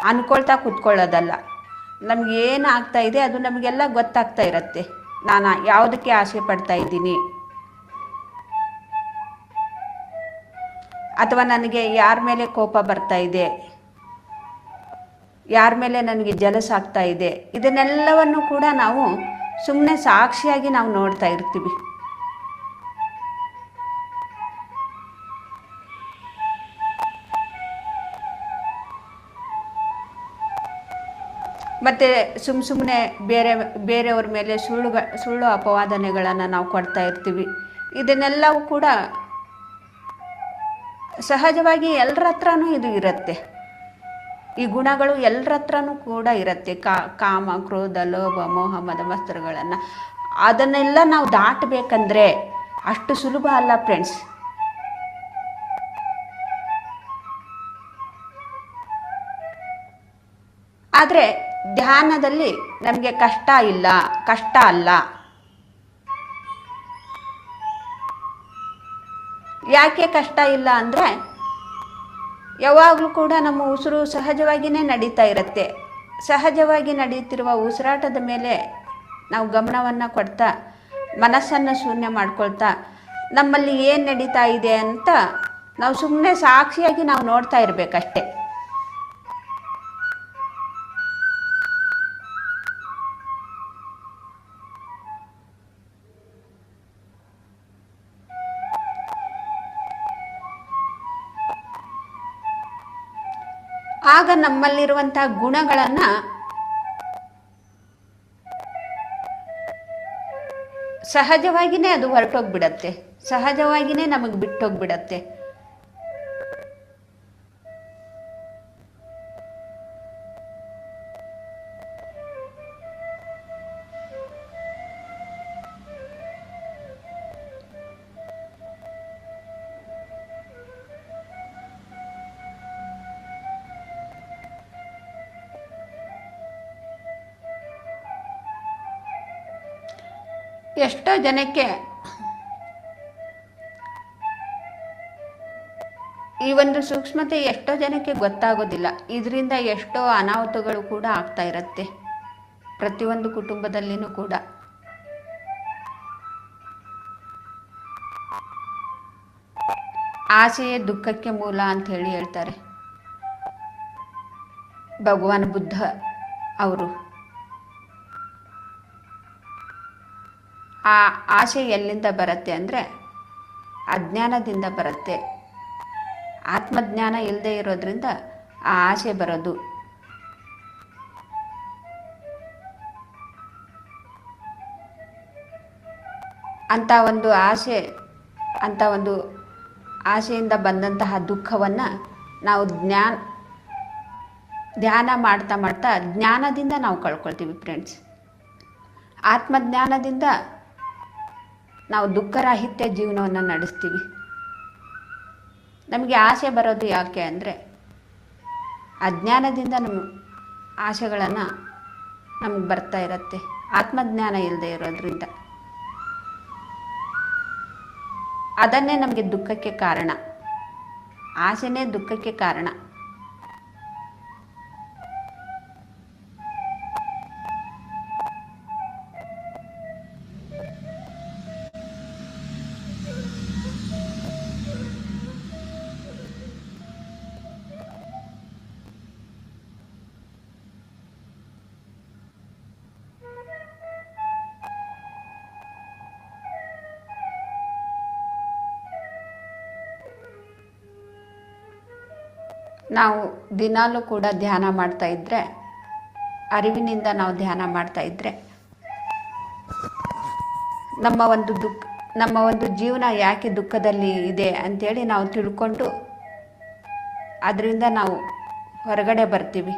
ಅಂದ್ಕೊಳ್ತಾ ಕೂತ್ಕೊಳ್ಳೋದಲ್ಲ. ನಮ್ಗೆ ಏನು ಆಗ್ತಾ ಇದೆ ಅದು ನಮಗೆಲ್ಲ ಗೊತ್ತಾಗ್ತಾ ಇರುತ್ತೆ. ನಾನು ಯಾವುದಕ್ಕೆ ಆಸೆ ಪಡ್ತಾ ಇದ್ದೀನಿ, ಅಥವಾ ನನಗೆ ಯಾರ ಮೇಲೆ ಕೋಪ ಬರ್ತಾ ಇದೆ, ಯಾರ ಮೇಲೆ ನನಗೆ ಜಲಸ್ ಆಗ್ತಾ ಇದೆ, ಇದನ್ನೆಲ್ಲವನ್ನು ಕೂಡ ನಾವು ಸುಮ್ಮನೆ ಸಾಕ್ಷಿಯಾಗಿ ನಾವು ನೋಡ್ತಾ ಇರ್ತೀವಿ. ಮತ್ತು ಸುಮ್ಮನೆ ಬೇರೆಯವ್ರ ಮೇಲೆ ಸುಳ್ಳು ಅಪವಾದನೆಗಳನ್ನು ನಾವು ಕೊಡ್ತಾ ಇರ್ತೀವಿ. ಇದನ್ನೆಲ್ಲವೂ ಕೂಡ ಸಹಜವಾಗಿ ಎಲ್ಲರ ಹತ್ರನೂ ಇದು ಇರುತ್ತೆ. ಈ ಗುಣಗಳು ಎಲ್ಲರ ಹತ್ರನೂ ಕೂಡ ಇರುತ್ತೆ. ಕಾಮ, ಕ್ರೋಧ, ಲೋಭ, ಮೋಹ, ಮದ, ಮತ್ಸರಗಳನ್ನು ಅದನ್ನೆಲ್ಲ ನಾವು ದಾಟಬೇಕಂದ್ರೆ ಅಷ್ಟು ಸುಲಭ ಅಲ್ಲ ಫ್ರೆಂಡ್ಸ್. ಆದರೆ ಧ್ಯಾನದಲ್ಲಿ ನಮಗೆ ಕಷ್ಟ ಅಲ್ಲ. ಯಾಕೆ ಕಷ್ಟ ಇಲ್ಲ ಅಂದರೆ, ಯಾವಾಗಲೂ ಕೂಡ ನಮ್ಮ ಉಸಿರು ಸಹಜವಾಗಿಯೇ ನಡೀತಾ ಇರುತ್ತೆ. ಸಹಜವಾಗಿ ನಡೀತಿರುವ ಉಸಿರಾಟದ ಮೇಲೆ ನಾವು ಗಮನವನ್ನು ಕೊಡ್ತಾ, ಮನಸ್ಸನ್ನು ಶೂನ್ಯ ಮಾಡ್ಕೊಳ್ತಾ, ನಮ್ಮಲ್ಲಿ ಏನು ನಡೀತಾ ಇದೆ ಅಂತ ನಾವು ಸುಮ್ಮನೆ ಸಾಕ್ಷಿಯಾಗಿ ನಾವು ನೋಡ್ತಾ ಇರಬೇಕಷ್ಟೆ. ಆಗ ನಮ್ಮಲ್ಲಿರುವಂಥ ಗುಣಗಳನ್ನು ಸಹಜವಾಗಿಯೇ ಅದು ಹೊರಟೋಗ್ಬಿಡತ್ತೆ, ಸಹಜವಾಗಿಯೇ ನಮಗೆ ಬಿಟ್ಟೋಗ್ಬಿಡತ್ತೆ. ಎಷ್ಟೋ ಜನಕ್ಕೆ ಈ ಒಂದು ಸೂಕ್ಷ್ಮತೆ ಎಷ್ಟೋ ಜನಕ್ಕೆ ಗೊತ್ತಾಗೋದಿಲ್ಲ. ಇದರಿಂದ ಎಷ್ಟೋ ಅನಾಹುತಗಳು ಕೂಡ ಆಗ್ತಾ ಇರುತ್ತೆ ಪ್ರತಿಯೊಂದು ಕುಟುಂಬದಲ್ಲಿನೂ ಕೂಡ. ಆಸೆಯೇ ದುಃಖಕ್ಕೆ ಮೂಲ ಅಂತ ಹೇಳಿ ಹೇಳ್ತಾರೆ ಭಗವಾನ್ ಬುದ್ಧ ಅವರು. ಆ ಆಸೆ ಎಲ್ಲಿಂದ ಬರುತ್ತೆ ಅಂದರೆ ಅಜ್ಞಾನದಿಂದ ಬರುತ್ತೆ. ಆತ್ಮಜ್ಞಾನ ಇಲ್ಲದೆ ಇರೋದ್ರಿಂದ ಆ ಆಸೆ ಬರೋದು. ಅಂಥ ಒಂದು ಆಸೆಯಿಂದ ಬಂದಂತಹ ದುಃಖವನ್ನು ನಾವು ಧ್ಯಾನ ಮಾಡ್ತಾ ಮಾಡ್ತಾ ಜ್ಞಾನದಿಂದ ನಾವು ಕಳ್ಕೊಳ್ತೀವಿ ಫ್ರೆಂಡ್ಸ್. ಆತ್ಮಜ್ಞಾನದಿಂದ ನಾವು ದುಃಖರಾಹಿತ್ಯ ಜೀವನವನ್ನು ನಡೆಸ್ತೀವಿ. ನಮಗೆ ಆಸೆ ಬರೋದು ಯಾಕೆ ಅಂದರೆ ಅಜ್ಞಾನದಿಂದ ನಮ್ಮ ಆಸೆಗಳನ್ನು ನಮಗೆ ಬರ್ತಾ ಇರುತ್ತೆ, ಆತ್ಮಜ್ಞಾನ ಇಲ್ಲದೆ ಇರೋದ್ರಿಂದ. ಅದನ್ನೇ ನಮಗೆ ದುಃಖಕ್ಕೆ ಕಾರಣ. ಆಸೆನೇ ದುಃಖಕ್ಕೆ ಕಾರಣ. ನಾವು ದಿನಾಲೂ ಕೂಡ ಧ್ಯಾನ ಮಾಡ್ತಾ ಇದ್ದರೆ, ಅರಿವಿನಿಂದ ನಾವು ಧ್ಯಾನ ಮಾಡ್ತಾ ಇದ್ದರೆ ನಮ್ಮ ಒಂದು ಜೀವನ ಯಾಕೆ ದುಃಖದಲ್ಲಿ ಇದೆ ಅಂಥೇಳಿ ನಾವು ತಿಳ್ಕೊಂಡು ಅದರಿಂದ ನಾವು ಹೊರಗಡೆ ಬರ್ತೀವಿ.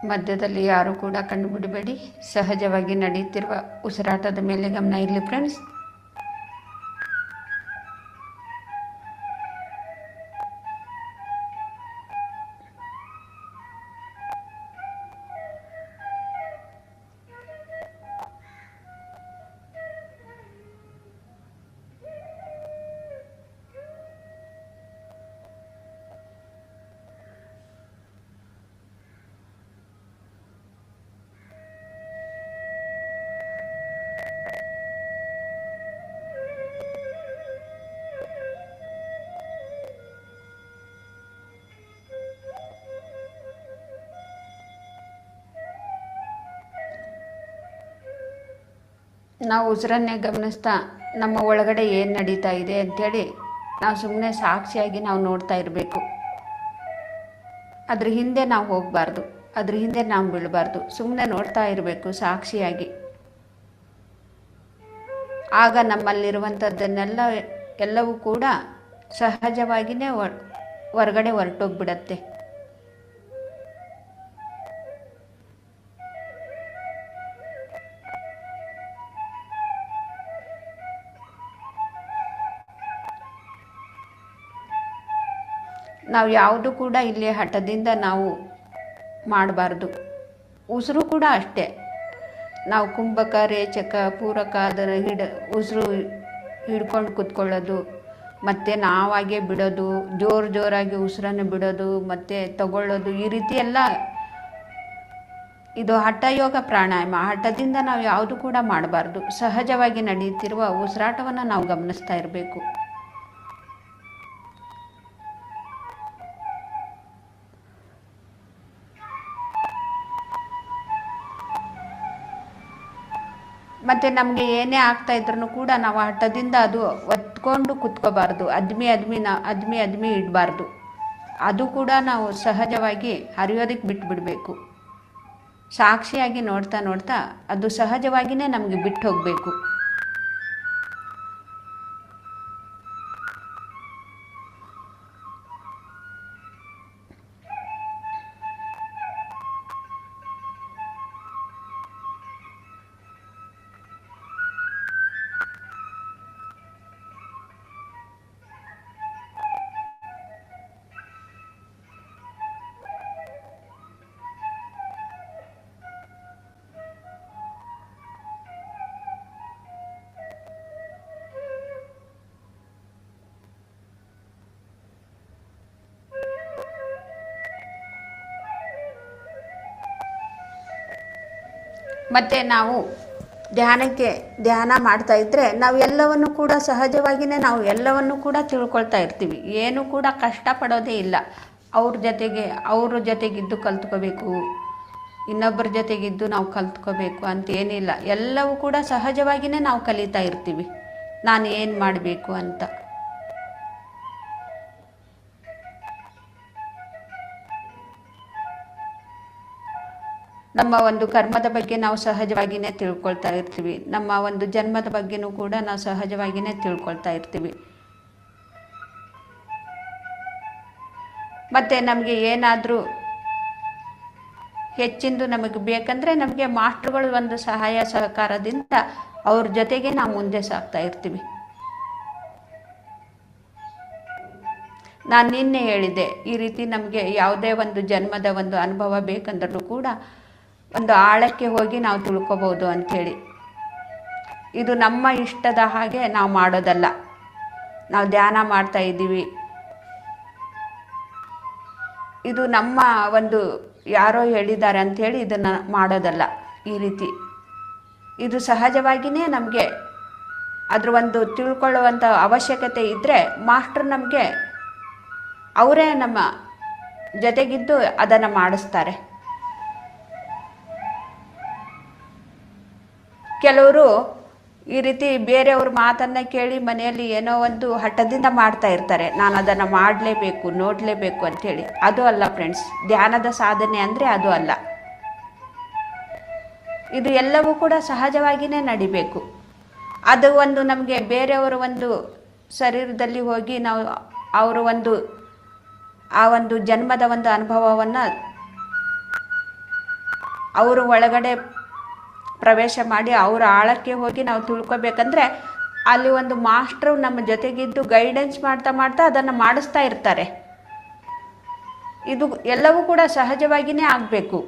ಮಧ್ಯದಲ್ಲಿ ಯಾರೂ ಕೂಡ ಕಂಡುಬಿಡಬೇಡಿ. ಸಹಜವಾಗಿ ನಡೆಯುತ್ತಿರುವ ಉಸಿರಾಟದ ಮೇಲೆ ಗಮನ ಇರಲಿ ಫ್ರೆಂಡ್ಸ್. ನಾವು ಉಸಿರನ್ನೇ ಗಮನಿಸ್ತಾ ನಮ್ಮ ಒಳಗಡೆ ಏನು ನಡೀತಾ ಇದೆ ಅಂಥೇಳಿ ನಾವು ಸುಮ್ಮನೆ ಸಾಕ್ಷಿಯಾಗಿ ನಾವು ನೋಡ್ತಾ ಇರಬೇಕು. ಅದ್ರ ಹಿಂದೆ ನಾವು ಹೋಗಬಾರ್ದು, ಅದ್ರ ಹಿಂದೆ ನಾವು ಬೀಳಬಾರ್ದು. ಸುಮ್ಮನೆ ನೋಡ್ತಾ ಇರಬೇಕು ಸಾಕ್ಷಿಯಾಗಿ. ಆಗ ಎಲ್ಲವೂ ಕೂಡ ಸಹಜವಾಗಿಯೇ ಹೊರಗಡೆ ಹೊರಟೋಗ್ಬಿಡತ್ತೆ. ನಾವು ಯಾವುದು ಕೂಡ ಇಲ್ಲಿ ಹಠದಿಂದ ನಾವು ಮಾಡಬಾರ್ದು. ಉಸಿರು ಕೂಡ ಅಷ್ಟೇ. ನಾವು ಕುಂಭಕ, ರೇಚಕ, ಪೂರಕ ಅದರ ಉಸಿರು ಹಿಡ್ಕೊಂಡು ಕೂತ್ಕೊಳ್ಳೋದು, ಮತ್ತು ನಾವಾಗೆ ಬಿಡೋದು, ಜೋರಾಗಿ ಉಸಿರನ್ನು ಬಿಡೋದು, ಮತ್ತು ತಗೊಳ್ಳೋದು, ಈ ರೀತಿ ಎಲ್ಲ ಇದು ಹಠಯೋಗ ಪ್ರಾಣಾಯಾಮ. ಹಠದಿಂದ ನಾವು ಯಾವುದು ಕೂಡ ಮಾಡಬಾರ್ದು. ಸಹಜವಾಗಿ ನಡೆಯುತ್ತಿರುವ ಉಸಿರಾಟವನ್ನು ನಾವು ಗಮನಿಸ್ತಾ ಇರಬೇಕು. ಮತ್ತು ನಮಗೆ ಏನೇ ಆಗ್ತಾ ಇದ್ರೂ ಕೂಡ ನಾವು ಹಠದಿಂದ ಅದು ಒತ್ಕೊಂಡು ಕುತ್ಕೋಬಾರ್ದು, ಅದ್ಮಿ ಇಡಬಾರ್ದು. ಅದು ಕೂಡ ನಾವು ಸಹಜವಾಗಿ ಹರಿಯೋದಕ್ಕೆ ಬಿಟ್ಬಿಡಬೇಕು. ಸಾಕ್ಷಿಯಾಗಿ ನೋಡ್ತಾ ನೋಡ್ತಾ ಅದು ಸಹಜವಾಗಿಯೇ ನಮಗೆ ಬಿಟ್ಟು ಹೋಗಬೇಕು. ಮತ್ತು ನಾವು ಧ್ಯಾನ ಮಾಡ್ತಾ ಇದ್ದರೆ ನಾವು ಎಲ್ಲವನ್ನು ಕೂಡ ಸಹಜವಾಗಿಯೇ ನಾವು ಎಲ್ಲವನ್ನು ಕೂಡ ತಿಳ್ಕೊಳ್ತಾ ಇರ್ತೀವಿ. ಏನು ಕೂಡ ಕಷ್ಟಪಡೋದೇ ಇಲ್ಲ. ಅವ್ರ ಜೊತೆಗಿದ್ದು ಕಲ್ತ್ಕೋಬೇಕು, ಇನ್ನೊಬ್ಬರ ಜೊತೆಗಿದ್ದು ನಾವು ಕಲ್ತ್ಕೋಬೇಕು ಅಂತ ಏನಿಲ್ಲ. ಎಲ್ಲವೂ ಕೂಡ ಸಹಜವಾಗಿಯೇ ನಾವು ಕಲಿತಾ ಇರ್ತೀವಿ, ನಾನು ಏನು ಮಾಡಬೇಕು ಅಂತ. ನಮ್ಮ ಒಂದು ಕರ್ಮದ ಬಗ್ಗೆ ನಾವು ಸಹಜವಾಗಿಯೇ ತಿಳ್ಕೊಳ್ತಾ ಇರ್ತೀವಿ. ನಮ್ಮ ಒಂದು ಜನ್ಮದ ಬಗ್ಗೆನೂ ಕೂಡ ನಾವು ಸಹಜವಾಗಿಯೇ ತಿಳ್ಕೊಳ್ತಾ ಇರ್ತೀವಿ. ಮತ್ತು ನಮಗೆ ಏನಾದರೂ ಹೆಚ್ಚಿಂದು ನಮಗೆ ಬೇಕಂದರೆ ನಮಗೆ ಮಾಸ್ಟ್ರುಗಳು ಒಂದು ಸಹಾಯ ಸಹಕಾರದಿಂದ ಅವ್ರ ಜೊತೆಗೆ ನಾವು ಮುಂದೆ ಸಾಗ್ತಾ ಇರ್ತೀವಿ. ನಾನು ನಿನ್ನೆ ಹೇಳಿದ್ದೆ, ಈ ರೀತಿ ನಮಗೆ ಯಾವುದೇ ಒಂದು ಜನ್ಮದ ಒಂದು ಅನುಭವ ಬೇಕಂದ್ರೂ ಕೂಡ ಒಂದು ಆಳಕ್ಕೆ ಹೋಗಿ ನಾವು ತಿಳ್ಕೊಬೋದು ಅಂಥೇಳಿ. ಇದು ನಮ್ಮ ಇಷ್ಟದ ಹಾಗೆ ನಾವು ಮಾಡೋದಲ್ಲ. ನಾವು ಧ್ಯಾನ ಮಾಡ್ತಾ ಇದ್ದೀವಿ, ಇದು ನಮ್ಮ ಒಂದು ಯಾರೋ ಹೇಳಿದ್ದಾರೆ ಅಂಥೇಳಿ ಇದನ್ನು ಮಾಡೋದಲ್ಲ. ಈ ರೀತಿ ಇದು ಸಹಜವಾಗಿಯೇ ನಮಗೆ ಅದ್ರ ಒಂದು ತಿಳ್ಕೊಳ್ಳುವಂಥ ಅವಶ್ಯಕತೆ ಇದ್ದರೆ ಮಾಸ್ಟ್ರು ನಮಗೆ ಅವರೇ ನಮ್ಮ ಜೊತೆಗಿದ್ದು ಅದನ್ನು ಮಾಡಿಸ್ತಾರೆ. ಕೆಲವರು ಈ ರೀತಿ ಬೇರೆಯವ್ರ ಮಾತನ್ನು ಕೇಳಿ ಮನೆಯಲ್ಲಿ ಏನೋ ಒಂದು ಹಠದಿಂದ ಮಾಡ್ತಾ ಇರ್ತಾರೆ, ನಾನು ಅದನ್ನು ಮಾಡಲೇಬೇಕು, ನೋಡಲೇಬೇಕು ಅಂಥೇಳಿ. ಅದು ಅಲ್ಲ ಫ್ರೆಂಡ್ಸ್, ಧ್ಯಾನದ ಸಾಧನೆ ಅಂದರೆ ಅದು ಅಲ್ಲ. ಇದು ಎಲ್ಲವೂ ಕೂಡ ಸಹಜವಾಗಿಯೇ ನಡಿಬೇಕು. ಅದು ಒಂದು ನಮಗೆ ಬೇರೆಯವರ ಒಂದು ಶರೀರದಲ್ಲಿ ಹೋಗಿ ನಾವು ಆ ಒಂದು ಜನ್ಮದ ಒಂದು ಅನುಭವವನ್ನು ಅವರು ಒಳಗಡೆ ಪ್ರವೇಶ ಮಾಡಿ ಅವರ ಆಳಕ್ಕೆ ಹೋಗಿ ನಾವು ತಿಳ್ಕೊಬೇಕಂದ್ರೆ ಅಲ್ಲಿ ಒಂದು ಮಾಸ್ಟ್ರು ನಮ್ಮ ಜೊತೆಗಿದ್ದು ಗೈಡೆನ್ಸ್ ಮಾಡ್ತಾ ಮಾಡ್ತಾ ಅದನ್ನು ಮಾಡಿಸ್ತಾ ಇರ್ತಾರೆ. ಇದು ಎಲ್ಲವೂ ಕೂಡ ಸಹಜವಾಗಿಯೇ ಆಗಬೇಕು.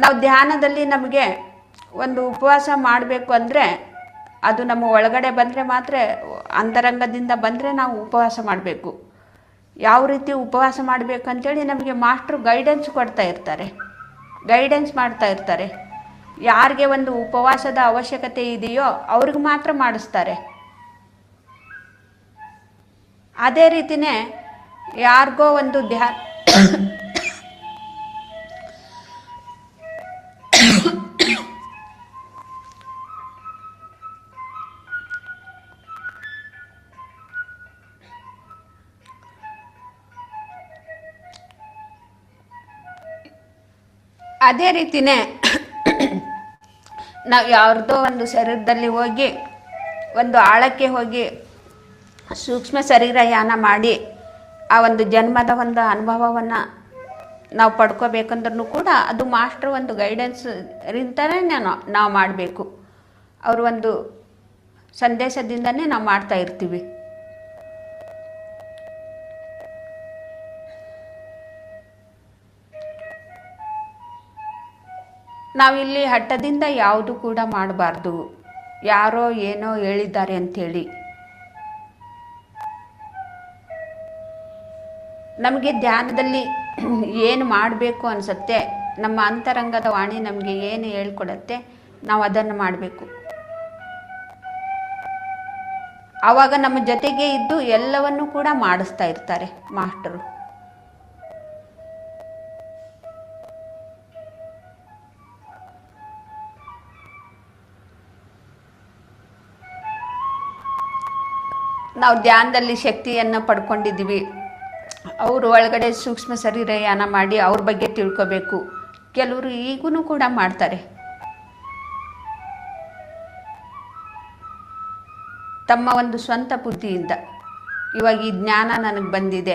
ನಾವು ಧ್ಯಾನದಲ್ಲಿ ನಮಗೆ ಒಂದು ಉಪವಾಸ ಮಾಡಬೇಕು ಅಂದರೆ ಅದು ನಮ್ಮ ಒಳಗಡೆ ಬಂದರೆ ಮಾತ್ರ, ಅಂತರಂಗದಿಂದ ಬಂದರೆ ನಾವು ಉಪವಾಸ ಮಾಡಬೇಕು. ಯಾವ ರೀತಿ ಉಪವಾಸ ಮಾಡಬೇಕು ಅಂಥೇಳಿ ನಮಗೆ ಮಾಸ್ಟ್ರು ಗೈಡೆನ್ಸ್ ಮಾಡ್ತಾ ಇರ್ತಾರೆ. ಯಾರಿಗೆ ಒಂದು ಉಪವಾಸದ ಅವಶ್ಯಕತೆ ಇದೆಯೋ ಅವ್ರಿಗೆ ಮಾತ್ರ ಮಾಡಿಸ್ತಾರೆ. ಅದೇ ರೀತಿಯೇ ಯಾರಿಗೋ ಒಂದು ಅದೇ ರೀತಿಯೇ ನಾವು ಯಾರ್ದೋ ಒಂದು ಶರೀರದಲ್ಲಿ ಹೋಗಿ ಒಂದು ಆಳಕ್ಕೆ ಹೋಗಿ ಸೂಕ್ಷ್ಮ ಶರೀರಯಾನ ಮಾಡಿ ಆ ಒಂದು ಜನ್ಮದ ಒಂದು ಅನುಭವವನ್ನು ನಾವು ಪಡ್ಕೋಬೇಕಂದ್ರೂ ಕೂಡ ಅದು ಮಾಸ್ಟ್ರು ಒಂದು ಗೈಡೆನ್ಸ್ ರಿಂದನೇ ನಾವು ಮಾಡಬೇಕು. ಅವ್ರ ಒಂದು ಸಂದೇಶದಿಂದನೇ ನಾವು ಮಾಡ್ತಾ ಇರ್ತೀವಿ. ನಾವಿಲ್ಲಿ ಹಠದಿಂದ ಯಾವುದು ಕೂಡ ಮಾಡಬಾರ್ದು, ಯಾರೋ ಏನೋ ಹೇಳಿದ್ದಾರೆ ಅಂಥೇಳಿ. ನಮಗೆ ಧ್ಯಾನದಲ್ಲಿ ಏನು ಮಾಡಬೇಕು ಅನಿಸುತ್ತೆ, ನಮ್ಮ ಅಂತರಂಗದ ವಾಣಿ ನಮಗೆ ಏನು ಹೇಳ್ಕೊಡತ್ತೆ ನಾವು ಅದನ್ನು ಮಾಡಬೇಕು. ಆವಾಗ ನಮ್ಮ ಜೊತೆಗೆ ಇದ್ದು ಎಲ್ಲವನ್ನೂ ಕೂಡ ಮಾಡಿಸ್ತಾ ಇರ್ತಾರೆ ಮಾಸ್ಟರು. ನಾವು ಧ್ಯಾನದಲ್ಲಿ ಶಕ್ತಿಯನ್ನು ಪಡ್ಕೊಂಡಿದ್ದೀವಿ. ಅವರು ಒಳಗಡೆ ಸೂಕ್ಷ್ಮ ಶರೀರಯಾನ ಮಾಡಿ ಅವ್ರ ಬಗ್ಗೆ ತಿಳ್ಕೋಬೇಕು. ಕೆಲವರು ಈಗೂ ಕೂಡ ಮಾಡ್ತಾರೆ. ತಮ್ಮ ಒಂದು ಸ್ವಂತ ಬುದ್ಧಿಯಿಂದ ಇವಾಗ ಈ ಜ್ಞಾನ ನನಗೆ ಬಂದಿದೆ,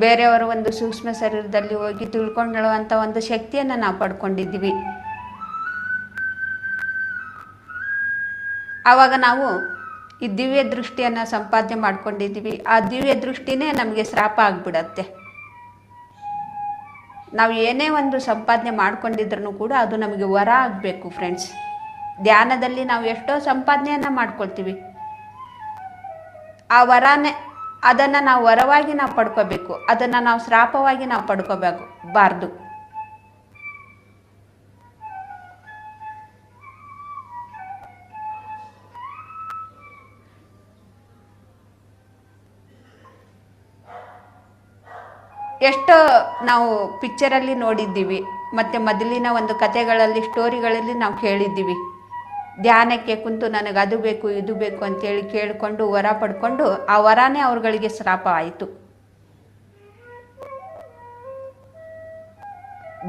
ಬೇರೆಯವರ ಒಂದು ಸೂಕ್ಷ್ಮ ಶರೀರದಲ್ಲಿ ಹೋಗಿ ತಿಳ್ಕೊಳ್ಳುವಂಥ ಒಂದು ಶಕ್ತಿಯನ್ನು ನಾವು ಪಡ್ಕೊಂಡಿದ್ದೀವಿ. ಆವಾಗ ನಾವು ಈ ದಿವ್ಯ ದೃಷ್ಟಿಯನ್ನು ಸಂಪಾದನೆ ಮಾಡ್ಕೊಂಡಿದ್ದೀವಿ. ಆ ದಿವ್ಯ ದೃಷ್ಟಿನೇ ನಮಗೆ ಶ್ರಾಪ ಆಗಿಬಿಡತ್ತೆ. ನಾವು ಏನೇ ಒಂದು ಸಂಪಾದನೆ ಮಾಡ್ಕೊಂಡಿದ್ರೂ ಕೂಡ ಅದು ನಮಗೆ ವರ ಆಗಬೇಕು ಫ್ರೆಂಡ್ಸ್. ಧ್ಯಾನದಲ್ಲಿ ನಾವು ಎಷ್ಟೋ ಸಂಪಾದನೆಯನ್ನು ಮಾಡ್ಕೊಳ್ತೀವಿ. ಆ ವರನೇ ಅದನ್ನು ನಾವು ವರವಾಗಿ ನಾವು ಪಡ್ಕೋಬೇಕು. ಅದನ್ನು ನಾವು ಶ್ರಾಪವಾಗಿ ನಾವು ಪಡ್ಕೋಬಾರ್ದು. ಎಷ್ಟೋ ನಾವು ಪಿಕ್ಚರಲ್ಲಿ ನೋಡಿದ್ದೀವಿ, ಮತ್ತು ಮೊದಲಿನ ಒಂದು ಕಥೆಗಳಲ್ಲಿ ಸ್ಟೋರಿಗಳಲ್ಲಿ ನಾವು ಕೇಳಿದ್ದೀವಿ. ಧ್ಯಾನಕ್ಕೆ ಕುಂತು ನನಗೆ ಅದು ಬೇಕು ಇದು ಬೇಕು ಅಂತೇಳಿ ಕೇಳಿಕೊಂಡು ವರ ಪಡ್ಕೊಂಡು ಆ ವರನೇ ಅವ್ರುಗಳಿಗೆ ಶ್ರಾಪ ಆಯಿತು.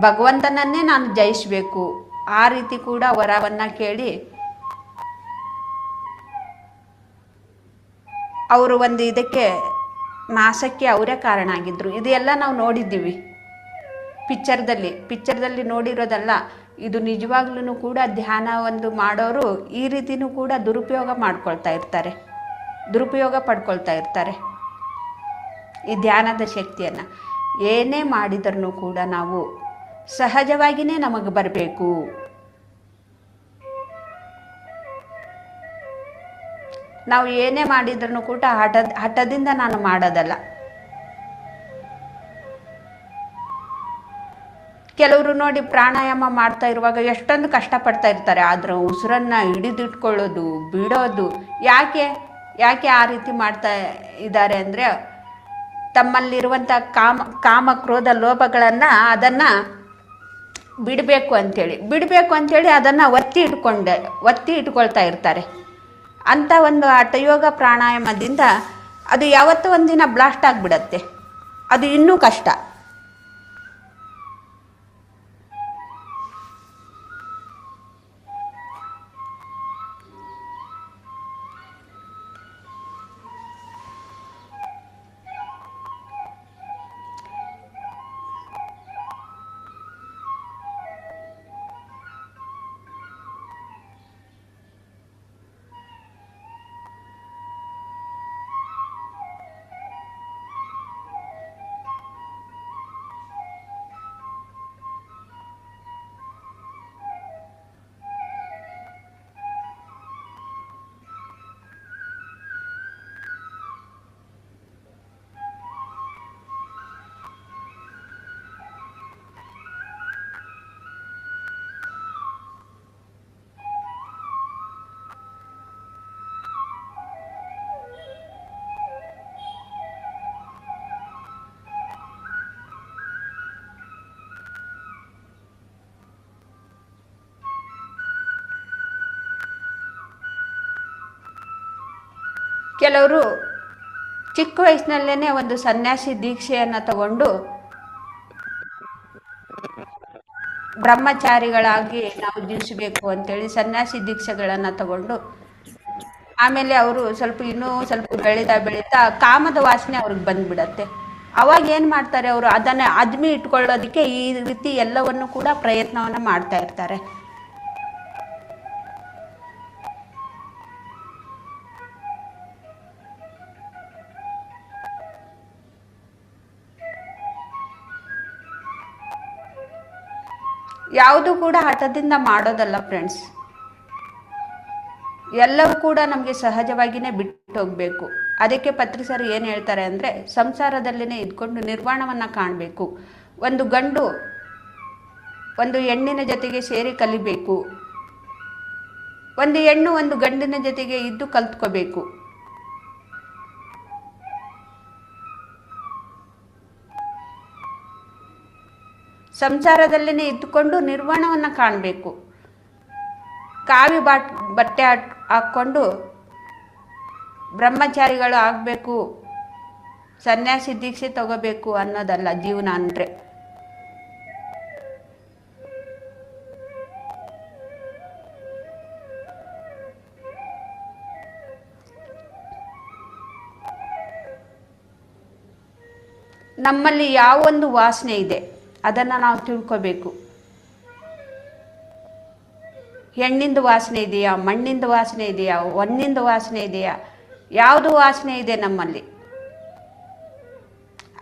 ಭಗವಂತನನ್ನೇ ನಾನು ಜಯಿಸಬೇಕು ಆ ರೀತಿ ಕೂಡ ವರವನ್ನು ಕೇಳಿ ಅವರು ಒಂದು ಇದಕ್ಕೆ ನಾಶಕ್ಕೆ ಅವರೇ ಕಾರಣ ಆಗಿದ್ದರು. ಇದೆಲ್ಲ ನಾವು ನೋಡಿದ್ದೀವಿ ಪಿಕ್ಚರ್ದಲ್ಲಿ ನೋಡಿರೋದಲ್ಲ. ಇದು ನಿಜವಾಗ್ಲೂ ಕೂಡ ಧ್ಯಾನ ಒಂದು ಮಾಡೋರು ಈ ರೀತಿಯೂ ಕೂಡ ದುರುಪಯೋಗ ಪಡ್ಕೊಳ್ತಾ ಇರ್ತಾರೆ ಈ ಧ್ಯಾನದ ಶಕ್ತಿಯನ್ನು. ಏನೇ ಮಾಡಿದ್ರೂ ಕೂಡ ನಾವು ಸಹಜವಾಗಿಯೇ ನಮಗೆ ಬರಬೇಕು. ನಾವು ಏನೇ ಮಾಡಿದ್ರೂ ಕೂಡ ಹಠದಿಂದ ನಾನು ಮಾಡೋದಲ್ಲ. ಕೆಲವರು ನೋಡಿ ಪ್ರಾಣಾಯಾಮ ಮಾಡ್ತಾ ಇರುವಾಗ ಎಷ್ಟೊಂದು ಕಷ್ಟಪಡ್ತಾ ಇರ್ತಾರೆ. ಆದ್ರೆ ಉಸಿರನ್ನು ಹಿಡಿದಿಟ್ಕೊಳ್ಳೋದು ಬಿಡೋದು ಯಾಕೆ ಆ ರೀತಿ ಮಾಡ್ತಾ ಇದ್ದಾರೆ ಅಂದರೆ ತಮ್ಮಲ್ಲಿರುವಂಥ ಕಾಮ ಕ್ರೋಧ ಲೋಭಗಳನ್ನು ಅದನ್ನು ಬಿಡಬೇಕು ಅಂಥೇಳಿ ಅದನ್ನು ಒತ್ತಿ ಇಟ್ಕೊಳ್ತಾ ಇರ್ತಾರೆ. ಅಂಥ ಒಂದು ಹಠಯೋಗ ಪ್ರಾಣಾಯಾಮದಿಂದ ಅದು ಯಾವತ್ತೂ ಒಂದಿನ ಬ್ಲಾಸ್ಟ್ ಆಗಿಬಿಡತ್ತೆ. ಅದು ಇನ್ನೂ ಕಷ್ಟ. ಕೆಲವರು ಚಿಕ್ಕ ವಯಸ್ಸಿನಲ್ಲೇ ಒಂದು ಸನ್ಯಾಸಿ ದೀಕ್ಷೆಯನ್ನು ತಗೊಂಡು ಬ್ರಹ್ಮಚಾರಿಗಳಾಗಿ ನಾವು ಜೀವಿಸಬೇಕು ಅಂತೇಳಿ ಸನ್ಯಾಸಿ ದೀಕ್ಷೆಗಳನ್ನು ತಗೊಂಡು ಆಮೇಲೆ ಅವರು ಇನ್ನೂ ಸ್ವಲ್ಪ ಬೆಳೀತಾ ಕಾಮದ ವಾಸನೆ ಅವ್ರಿಗೆ ಬಂದ್ಬಿಡತ್ತೆ. ಅವಾಗ ಏನು ಮಾಡ್ತಾರೆ, ಅವರು ಅದನ್ನು ಅದ್ಮಿ ಇಟ್ಕೊಳ್ಳೋದಕ್ಕೆ ಈ ರೀತಿ ಎಲ್ಲವನ್ನು ಕೂಡ ಪ್ರಯತ್ನವನ್ನು ಮಾಡ್ತಾ ಇರ್ತಾರೆ. ಯಾವುದು ಕೂಡ ಹಠದಿಂದ ಮಾಡೋದಲ್ಲ ಫ್ರೆಂಡ್ಸ್. ಎಲ್ಲವೂ ಕೂಡ ನಮಗೆ ಸಹಜವಾಗಿಯೇ ಬಿಟ್ಟು ಹೋಗಬೇಕು. ಅದಕ್ಕೆ ಪತ್ರಿ ಸರ್ ಏನು ಹೇಳ್ತಾರೆ ಅಂದರೆ, ಸಂಸಾರದಲ್ಲೇ ಇದ್ಕೊಂಡು ನಿರ್ವಾಣವನ್ನು ಕಾಣಬೇಕು. ಒಂದು ಗಂಡು ಒಂದು ಹೆಣ್ಣಿನ ಜೊತೆಗೆ ಸೇರಿ ಕಲಿಬೇಕು. ಒಂದು ಹೆಣ್ಣು ಒಂದು ಗಂಡಿನ ಜೊತೆಗೆ ಇದ್ದು ಕಲ್ತ್ಕೋಬೇಕು. ಸಂಸಾರದಲ್ಲೇ ಇದ್ದುಕೊಂಡು ನಿರ್ವಾಣವನ್ನು ಕಾಣಬೇಕು. ಕಾವಿ ಬಟ್ಟೆ ಹಾಕ್ಕೊಂಡು ಬ್ರಹ್ಮಚಾರಿಗಳು ಆಗಬೇಕು, ಸನ್ಯಾಸಿ ದೀಕ್ಷೆ ತಗೋಬೇಕು ಅನ್ನೋದಲ್ಲ ಜೀವನ ಅಂದರೆ. ನಮ್ಮಲ್ಲಿ ಯಾವೊಂದು ವಾಸನೆ ಇದೆ ಅದನ್ನು ನಾವು ತಿಳ್ಕೋಬೇಕು. ಹೆಣ್ಣಿಂದ ವಾಸನೆ ಇದೆಯಾ, ಮಣ್ಣಿಂದ ವಾಸನೆ ಇದೆಯಾ, ಹೊನ್ನಿಂದ ವಾಸನೆ ಇದೆಯಾ, ಯಾವುದು ವಾಸನೆ ಇದೆ ನಮ್ಮಲ್ಲಿ,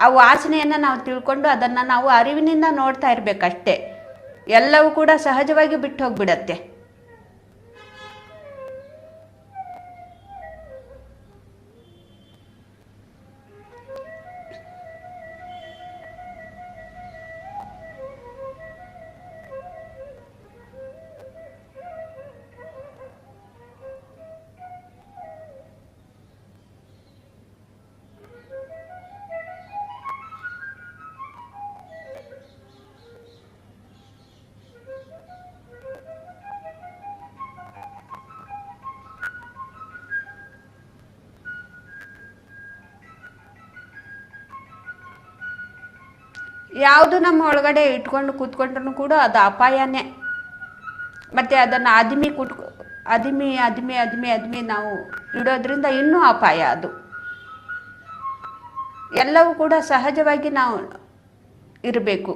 ಆ ವಾಸನೆಯನ್ನು ನಾವು ತಿಳ್ಕೊಂಡು ಅದನ್ನು ನಾವು ಅರಿವಿನಿಂದ ನೋಡ್ತಾ ಇರಬೇಕಷ್ಟೇ. ಎಲ್ಲವೂ ಕೂಡ ಸಹಜವಾಗಿ ಬಿಟ್ಟು ಹೋಗ್ಬಿಡತ್ತೆ. ಯಾವುದು ನಮ್ಮ ಒಳಗಡೆ ಇಟ್ಕೊಂಡು ಕೂತ್ಕೊಂಡ್ರೂ ಕೂಡ ಅದು ಅಪಾಯನೇ. ಮತ್ತು ಅದನ್ನು ಅದಿಮಿ ನಾವು ಇಡೋದ್ರಿಂದ ಇನ್ನೂ ಅಪಾಯ ಅದು. ಎಲ್ಲವೂ ಕೂಡ ಸಹಜವಾಗಿ ನಾವು ಇರಬೇಕು.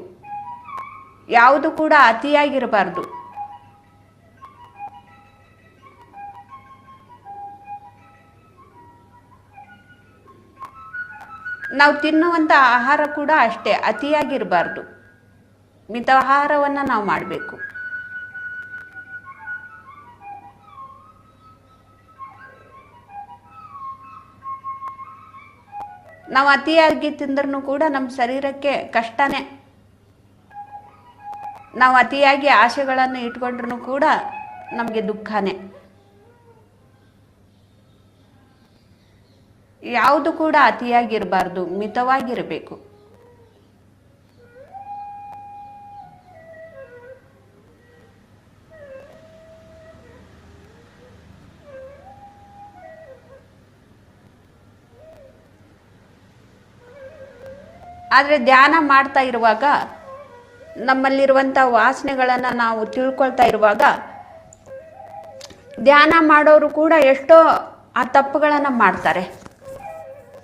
ಯಾವುದು ಕೂಡ ಅತಿಯಾಗಿರಬಾರ್ದು. ನಾವು ತಿನ್ನುವಂಥ ಆಹಾರ ಕೂಡ ಅಷ್ಟೇ, ಅತಿಯಾಗಿರಬಾರ್ದು. ಮಿತಾಹಾರವನ್ನು ನಾವು ಮಾಡಬೇಕು. ನಾವು ಅತಿಯಾಗಿ ತಿಂದ್ರೂ ಕೂಡ ನಮ್ಮ ಶರೀರಕ್ಕೆ ಕಷ್ಟನೇ. ನಾವು ಅತಿಯಾಗಿ ಆಸೆಗಳನ್ನು ಇಟ್ಕೊಂಡ್ರೂ ಕೂಡ ನಮಗೆ ದುಃಖನೇ. ಯಾವುದು ಕೂಡ ಅತಿಯಾಗಿರಬಾರ್ದು, ಮಿತವಾಗಿರಬೇಕು. ಆದರೆ ಧ್ಯಾನ ಮಾಡ್ತಾ ಇರುವಾಗ ನಮ್ಮಲ್ಲಿರುವಂಥ ವಾಸನೆಗಳನ್ನು ನಾವು ತಿಳ್ಕೊಳ್ತಾ ಇರುವಾಗ ಧ್ಯಾನ ಮಾಡೋರು ಕೂಡ ಎಷ್ಟೋ ಆ ತಪ್ಪುಗಳನ್ನು ಮಾಡ್ತಾರೆ.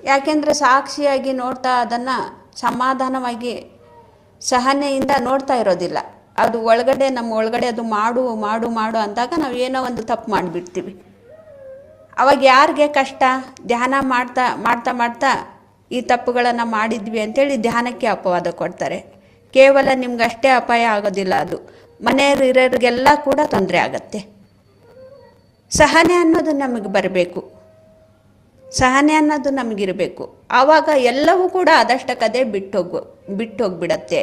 ಯಾಕೆಂದರೆ ಸಾಕ್ಷಿಯಾಗಿ ನೋಡ್ತಾ ಅದನ್ನು ಸಮಾಧಾನವಾಗಿ ಸಹನೆಯಿಂದ ನೋಡ್ತಾ ಇರೋದಿಲ್ಲ. ಅದು ಒಳಗಡೆ ನಮ್ಮ ಒಳಗಡೆ ಅದು ಮಾಡು ಮಾಡು ಮಾಡು ಅಂದಾಗ ನಾವು ಏನೋ ಒಂದು ತಪ್ಪು ಮಾಡಿಬಿಡ್ತೀವಿ. ಅವಾಗ ಯಾರಿಗೆ ಕಷ್ಟ? ಧ್ಯಾನ ಮಾಡ್ತಾ ಮಾಡ್ತಾ ಮಾಡ್ತಾ ಈ ತಪ್ಪುಗಳನ್ನು ಮಾಡಿದ್ವಿ ಅಂಥೇಳಿ ಧ್ಯಾನಕ್ಕೆ ಅಪವಾದ ಕೊಡ್ತಾರೆ. ಕೇವಲ ನಿಮ್ಗಷ್ಟೇ ಅಪಾಯ ಆಗೋದಿಲ್ಲ, ಅದು ಮನೆಯಲ್ಲಿರೋರಿಗೆಲ್ಲ ಕೂಡ ತೊಂದರೆ ಆಗತ್ತೆ. ಸಹನೆ ಅನ್ನೋದು ನಮಗೆ ಬರಬೇಕು, ಸಹನೆ ಅನ್ನೋದು ನಮಗಿರಬೇಕು. ಆವಾಗ ಎಲ್ಲವೂ ಕೂಡ ಅದಷ್ಟಕ್ಕದೇ ಬಿಟ್ಟೋಗ್ಬಿಡತ್ತೆ.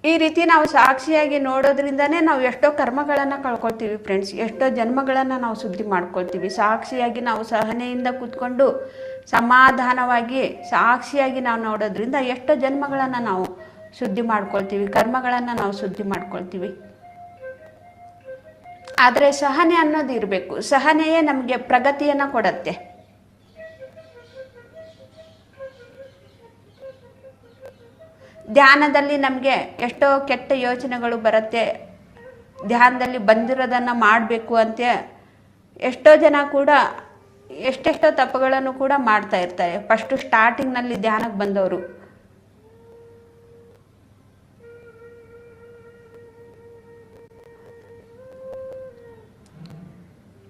ಈ ರೀತಿ ನಾವು ಸಾಕ್ಷಿಯಾಗಿ ನೋಡೋದ್ರಿಂದನೇ ನಾವು ಎಷ್ಟೋ ಕರ್ಮಗಳನ್ನು ಕಳ್ಕೊಳ್ತೀವಿ ಫ್ರೆಂಡ್ಸ್. ಎಷ್ಟೋ ಜನ್ಮಗಳನ್ನು ನಾವು ಶುದ್ಧಿ ಮಾಡ್ಕೊಳ್ತೀವಿ. ಸಾಕ್ಷಿಯಾಗಿ ನಾವು ಸಹನೆಯಿಂದ ಕೂತ್ಕೊಂಡು ಸಮಾಧಾನವಾಗಿ ಸಾಕ್ಷಿಯಾಗಿ ನಾವು ನೋಡೋದ್ರಿಂದ ಎಷ್ಟೋ ಜನ್ಮಗಳನ್ನು ನಾವು ಶುದ್ಧಿ ಮಾಡ್ಕೊಳ್ತೀವಿ, ಕರ್ಮಗಳನ್ನು ನಾವು ಶುದ್ಧಿ ಮಾಡ್ಕೊಳ್ತೀವಿ. ಆದರೆ ಸಹನೆ ಅನ್ನೋದು ಇರಬೇಕು. ಸಹನೆಯೇ ನಮಗೆ ಪ್ರಗತಿಯನ್ನು ಕೊಡತ್ತೆ. ಧ್ಯಾನದಲ್ಲಿ ನಮಗೆ ಎಷ್ಟೋ ಕೆಟ್ಟ ಯೋಚನೆಗಳು ಬರುತ್ತೆ. ಧ್ಯಾನದಲ್ಲಿ ಬಂದಿರೋದನ್ನು ಮಾಡಬೇಕು ಅಂತ ಎಷ್ಟೋ ಜನ ಕೂಡ ಎಷ್ಟೆಷ್ಟೋ ತಪ್ಪುಗಳನ್ನು ಕೂಡ ಮಾಡ್ತಾ ಇರ್ತಾರೆ. ಫಸ್ಟು ಸ್ಟಾರ್ಟಿಂಗ್ನಲ್ಲಿ ಧ್ಯಾನಕ್ಕೆ ಬಂದವರು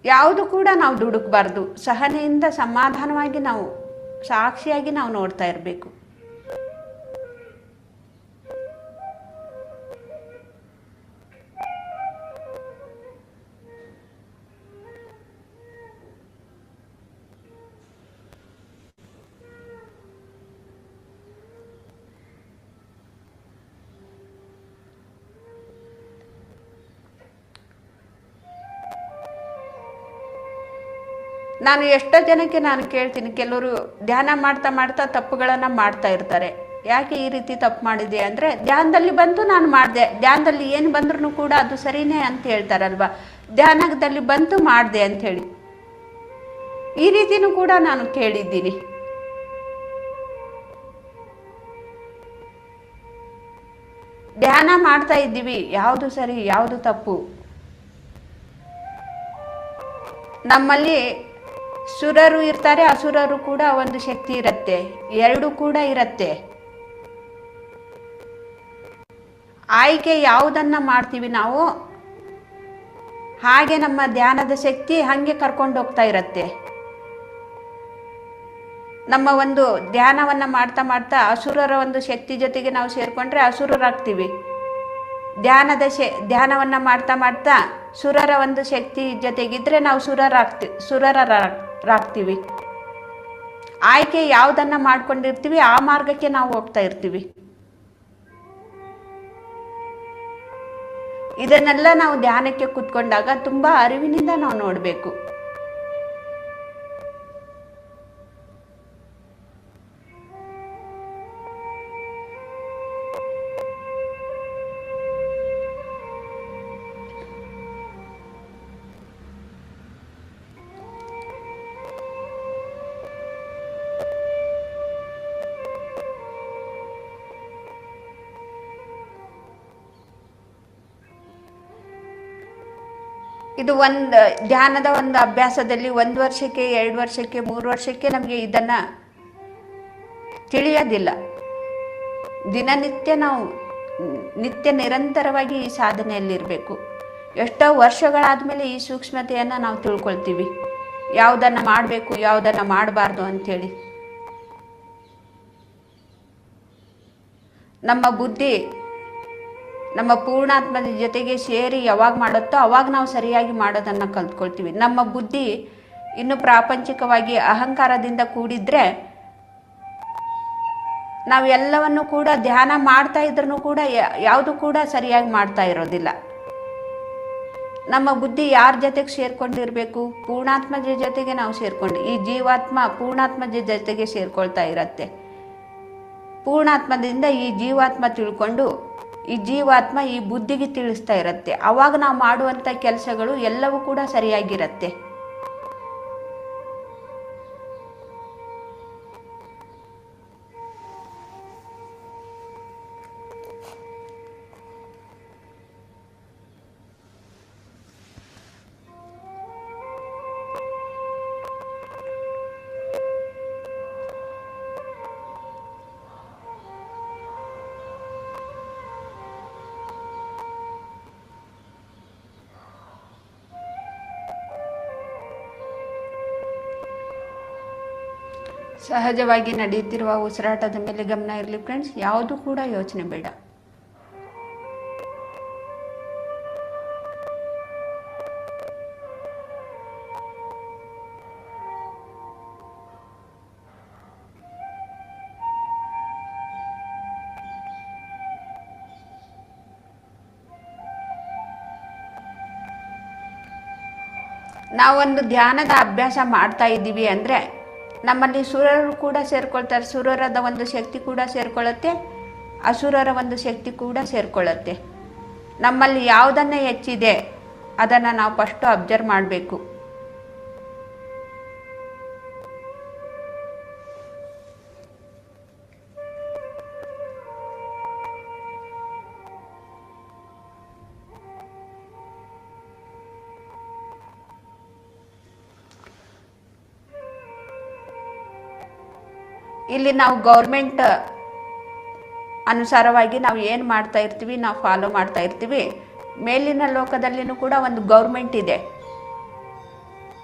ಯಾವುದು ಕೂಡ ನಾವು ದುಡುಕಬಾರ್ದು. ಸಹನೆಯಿಂದ ಸಮಾಧಾನವಾಗಿ ನಾವು ಸಾಕ್ಷಿಯಾಗಿ ನಾವು ನೋಡ್ತಾ ಇರಬೇಕು. ನಾನು ಎಷ್ಟೋ ಜನಕ್ಕೆ ನಾನು ಕೇಳ್ತೀನಿ, ಕೆಲವರು ಧ್ಯಾನ ಮಾಡ್ತಾ ಮಾಡ್ತಾ ತಪ್ಪುಗಳನ್ನು ಮಾಡ್ತಾ ಇರ್ತಾರೆ. ಯಾಕೆ ಈ ರೀತಿ ತಪ್ಪು ಮಾಡಿದೆ ಅಂದರೆ, ಧ್ಯಾನದಲ್ಲಿ ಬಂತು ನಾನು ಮಾಡಿದೆ, ಧ್ಯಾನದಲ್ಲಿ ಏನು ಬಂದ್ರೂ ಕೂಡ ಅದು ಸರಿನೇ ಅಂತ ಹೇಳ್ತಾರಲ್ವ, ಧ್ಯಾನದಲ್ಲಿ ಬಂತು ಮಾಡಿದೆ ಅಂಥೇಳಿ. ಈ ರೀತಿನೂ ಕೂಡ ನಾನು ಕೇಳಿದ್ದೀನಿ. ಧ್ಯಾನ ಮಾಡ್ತಾ ಇದ್ದೀವಿ, ಯಾವುದು ಸರಿ ಯಾವುದು ತಪ್ಪು. ನಮ್ಮಲ್ಲಿ ಸುರರು ಇರ್ತಾರೆ, ಅಸುರರು ಕೂಡ ಒಂದು ಶಕ್ತಿ ಇರುತ್ತೆ, ಎರಡು ಕೂಡ ಇರುತ್ತೆ. ಆಯ್ಕೆ ಯಾವುದನ್ನ ಮಾಡ್ತೀವಿ ನಾವು, ಹಾಗೆ ನಮ್ಮ ಧ್ಯಾನದ ಶಕ್ತಿ ಹಾಗೆ ಕರ್ಕೊಂಡು ಹೋಗ್ತಾ ಇರುತ್ತೆ. ನಮ್ಮ ಒಂದು ಧ್ಯಾನವನ್ನು ಮಾಡ್ತಾ ಮಾಡ್ತಾ ಅಸುರರ ಒಂದು ಶಕ್ತಿ ಜೊತೆಗೆ ನಾವು ಸೇರಿಕೊಂಡ್ರೆ ಅಸುರರಾಗ್ತೀವಿ. ಧ್ಯಾನವನ್ನು ಮಾಡ್ತಾ ಮಾಡ್ತಾ ಸುರರ ಒಂದು ಶಕ್ತಿ ಜೊತೆಗಿದ್ರೆ ನಾವು ಸುರರಾಗ್ತೀವಿ. ಆಯ್ಕೆ ಯಾವುದನ್ನು ಮಾಡ್ಕೊಂಡಿರ್ತೀವಿ ಆ ಮಾರ್ಗಕ್ಕೆ ನಾವು ಹೋಗ್ತಾ ಇರ್ತೀವಿ. ಇದನ್ನೆಲ್ಲ ನಾವು ಧ್ಯಾನಕ್ಕೆ ಕೂತ್ಕೊಂಡಾಗ ತುಂಬ ಅರಿವಿನಿಂದ ನಾವು ನೋಡಬೇಕು. ಇದು ಒಂದು ಧ್ಯಾನದ ಒಂದು ಅಭ್ಯಾಸದಲ್ಲಿ 1 ವರ್ಷಕ್ಕೆ 2 ವರ್ಷಕ್ಕೆ 3 ವರ್ಷಕ್ಕೆ ನಮಗೆ ಇದನ್ನು ತಿಳಿಯೋದಿಲ್ಲ. ದಿನನಿತ್ಯ ನಾವು ನಿರಂತರವಾಗಿ ಈ ಸಾಧನೆಯಲ್ಲಿರಬೇಕು. ಎಷ್ಟೋ ವರ್ಷಗಳಾದಮೇಲೆ ಈ ಸೂಕ್ಷ್ಮತೆಯನ್ನು ನಾವು ತಿಳ್ಕೊಳ್ತೀವಿ, ಯಾವುದನ್ನು ಮಾಡಬೇಕು ಯಾವುದನ್ನು ಮಾಡಬಾರ್ದು ಅಂಥೇಳಿ. ನಮ್ಮ ಬುದ್ಧಿ ನಮ್ಮ ಪೂರ್ಣಾತ್ಮದ ಜೊತೆಗೆ ಸೇರಿ ಯಾವಾಗ ಮಾಡುತ್ತೋ ಅವಾಗ ನಾವು ಸರಿಯಾಗಿ ಮಾಡೋದನ್ನು ಕಲ್ತ್ಕೊಳ್ತೀವಿ. ನಮ್ಮ ಬುದ್ಧಿ ಇನ್ನು ಪ್ರಾಪಂಚಿಕವಾಗಿ ಅಹಂಕಾರದಿಂದ ಕೂಡಿದ್ರೆ ನಾವು ಎಲ್ಲವನ್ನು ಕೂಡ ಧ್ಯಾನ ಮಾಡ್ತಾ ಇದ್ರೂ ಕೂಡ ಯಾವುದು ಕೂಡ ಸರಿಯಾಗಿ ಮಾಡ್ತಾ ಇರೋದಿಲ್ಲ. ನಮ್ಮ ಬುದ್ಧಿ ಯಾರ ಜೊತೆಗೆ ಸೇರ್ಕೊಂಡಿರಬೇಕು, ಪೂರ್ಣಾತ್ಮದ ಜೊತೆಗೆ ನಾವು ಸೇರ್ಕೊಂಡು, ಈ ಜೀವಾತ್ಮ ಪೂರ್ಣಾತ್ಮದ ಜೊತೆಗೆ ಸೇರ್ಕೊಳ್ತಾ ಇರತ್ತೆ. ಪೂರ್ಣಾತ್ಮದಿಂದ ಈ ಜೀವಾತ್ಮ ತಿಳ್ಕೊಂಡು ಈ ಜೀವಾತ್ಮ ಈ ಬುದ್ಧಿಗೆ ತಿಳಿಸ್ತಾ ಇರುತ್ತೆ. ಆವಾಗ ನಾವು ಮಾಡುವಂಥ ಕೆಲಸಗಳು ಎಲ್ಲವೂ ಕೂಡ ಸರಿಯಾಗಿರುತ್ತೆ. ಸಹಜವಾಗಿ ನಡೆಯುತ್ತಿರುವ ಉಸಿರಾಟದ ಮೇಲೆ ಗಮನ ಇರಲಿ ಫ್ರೆಂಡ್ಸ್, ಯಾವುದು ಕೂಡ ಯೋಚನೆ ಬೇಡ. ನಾವೊಂದು ಧ್ಯಾನದ ಅಭ್ಯಾಸ ಮಾಡ್ತಾ ಇದ್ದೀವಿ ಅಂದರೆ ನಮ್ಮಲ್ಲಿ ಸುರರು ಕೂಡ ಸೇರ್ಕೊಳ್ತಾರೆ. ಸುರರದ ಒಂದು ಶಕ್ತಿ ಕೂಡ ಸೇರ್ಕೊಳ್ಳುತ್ತೆ, ಅಸುರರ ಒಂದು ಶಕ್ತಿ ಕೂಡ ಸೇರ್ಕೊಳ್ಳುತ್ತೆ. ನಮ್ಮಲ್ಲಿ ಯಾವುದನ್ನು ಹೆಚ್ಚಿದೆ ಅದನ್ನು ನಾವು ಫಸ್ಟು ಅಬ್ಸರ್ವ್ ಮಾಡಬೇಕು. ಇಲ್ಲಿ ನಾವು ಗೌರ್ಮೆಂಟ್ ಅನುಸಾರವಾಗಿ ನಾವು ಏನು ಮಾಡ್ತಾ ಇರ್ತೀವಿ, ನಾವು ಫಾಲೋ ಮಾಡ್ತಾ ಇರ್ತೀವಿ. ಮೇಲಿನ ಲೋಕದಲ್ಲಿನೂ ಕೂಡ ಒಂದು ಗೌರ್ಮೆಂಟ್ ಇದೆ.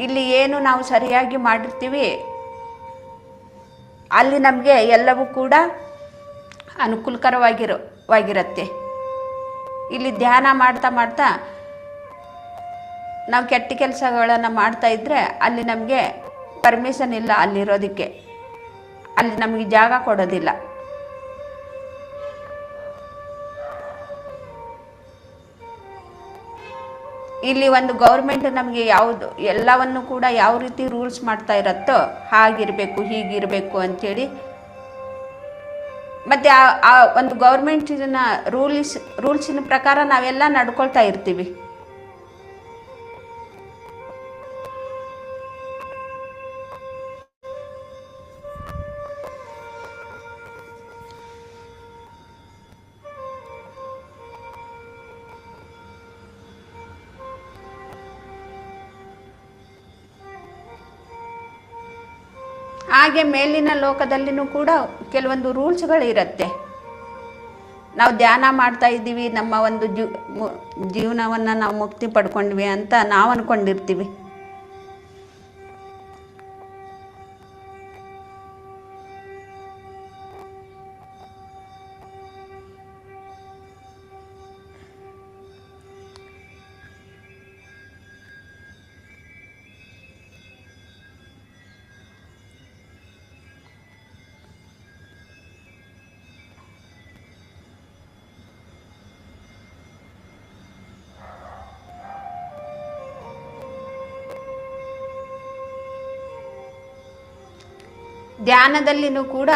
ಇಲ್ಲಿ ಏನು ನಾವು ಸರಿಯಾಗಿ ಮಾಡಿರ್ತೀವಿ ಅಲ್ಲಿ ನಮಗೆ ಎಲ್ಲವೂ ಕೂಡ ಅನುಕೂಲಕರವಾಗಿರುತ್ತೆ. ಇಲ್ಲಿ ಧ್ಯಾನ ಮಾಡ್ತಾ ಮಾಡ್ತಾ ನಾವು ಕೆಟ್ಟ ಕೆಲಸಗಳನ್ನು ಮಾಡ್ತಾ ಇದ್ದರೆ ಅಲ್ಲಿ ನಮಗೆ ಪರ್ಮಿಷನ್ ಇಲ್ಲ ಅಲ್ಲಿರೋದಕ್ಕೆ, ಅಲ್ಲಿ ನಮಗೆ ಜಾಗ ಕೊಡೋದಿಲ್ಲ. ಇಲ್ಲಿ ಒಂದು ಗೌರ್ಮೆಂಟ್ ನಮಗೆ ಯಾವುದು ಎಲ್ಲವನ್ನು ಕೂಡ ಯಾವ ರೀತಿ ರೂಲ್ಸ್ ಮಾಡ್ತಾ ಇರತ್ತೋ ಹಾಗಿರಬೇಕು ಹೀಗಿರಬೇಕು ಅಂಥೇಳಿ, ಮತ್ತು ಆ ಒಂದು ಗೌರ್ಮೆಂಟಿನ ರೂಲ್ಸಿನ ಪ್ರಕಾರ ನಾವೆಲ್ಲ ನಡ್ಕೊಳ್ತಾ ಇರ್ತೀವಿ. ಹಾಗೆ ಮೇಲಿನ ಲೋಕದಲ್ಲಿನೂ ಕೂಡ ಕೆಲವೊಂದು ರೂಲ್ಸ್ಗಳಿರುತ್ತೆ. ನಾವು ಧ್ಯಾನ ಮಾಡ್ತಾ ಇದ್ದೀವಿ, ನಮ್ಮ ಒಂದು ಜೀವನವನ್ನು ನಾವು ಮುಕ್ತಿ ಪಡ್ಕೊಂಡ್ವಿ ಅಂತ ನಾವು ಅಂದ್ಕೊಂಡಿರ್ತೀವಿ. ಧ್ಯಾನದಲ್ಲಿನೂ ಕೂಡ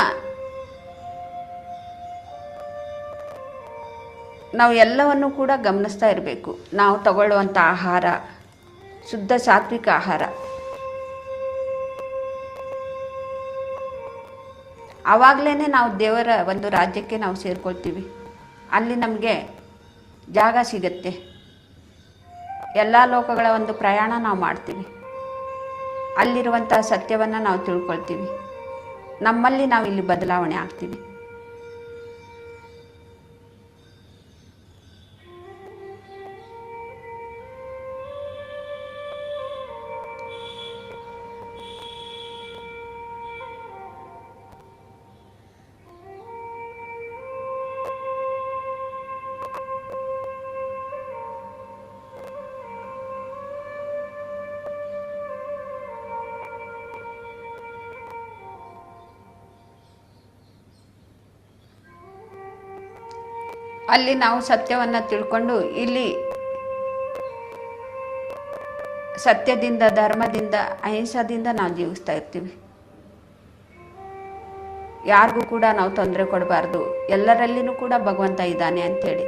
ನಾವು ಎಲ್ಲವನ್ನು ಕೂಡ ಗಮನಿಸ್ತಾ ಇರಬೇಕು. ನಾವು ತಗೊಳ್ಳುವಂಥ ಆಹಾರ ಶುದ್ಧ ಸಾತ್ವಿಕ ಆಹಾರ, ಆವಾಗಲೇ ನಾವು ದೇವರ ಒಂದು ರಾಜ್ಯಕ್ಕೆ ನಾವು ಸೇರ್ಕೊಳ್ತೀವಿ. ಅಲ್ಲಿ ನಮಗೆ ಜಾಗ ಸಿಗತ್ತೆ, ಎಲ್ಲ ಲೋಕಗಳ ಒಂದು ಪ್ರಯಾಣ ನಾವು ಮಾಡ್ತೀವಿ. ಅಲ್ಲಿರುವಂಥ ಸತ್ಯವನ್ನು ನಾವು ತಿಳ್ಕೊಳ್ತೀವಿ. ನಮ್ಮಲ್ಲಿ ನಾವು ಇಲ್ಲಿ ಬದಲಾವಣೆ ಆಗ್ತೀವಿ. ಅಲ್ಲಿ ನಾವು ಸತ್ಯವನ್ನು ತಿಳ್ಕೊಂಡು ಇಲ್ಲಿ ಸತ್ಯದಿಂದ, ಧರ್ಮದಿಂದ, ಅಹಿಂಸದಿಂದ ನಾವು ಜೀವಿಸ್ತಾ ಇರ್ತೀವಿ. ಯಾರಿಗೂ ಕೂಡ ನಾವು ತೊಂದರೆ ಕೊಡಬಾರ್ದು, ಎಲ್ಲರಲ್ಲಿನೂ ಕೂಡ ಭಗವಂತ ಇದ್ದಾನೆ ಅಂಥೇಳಿ.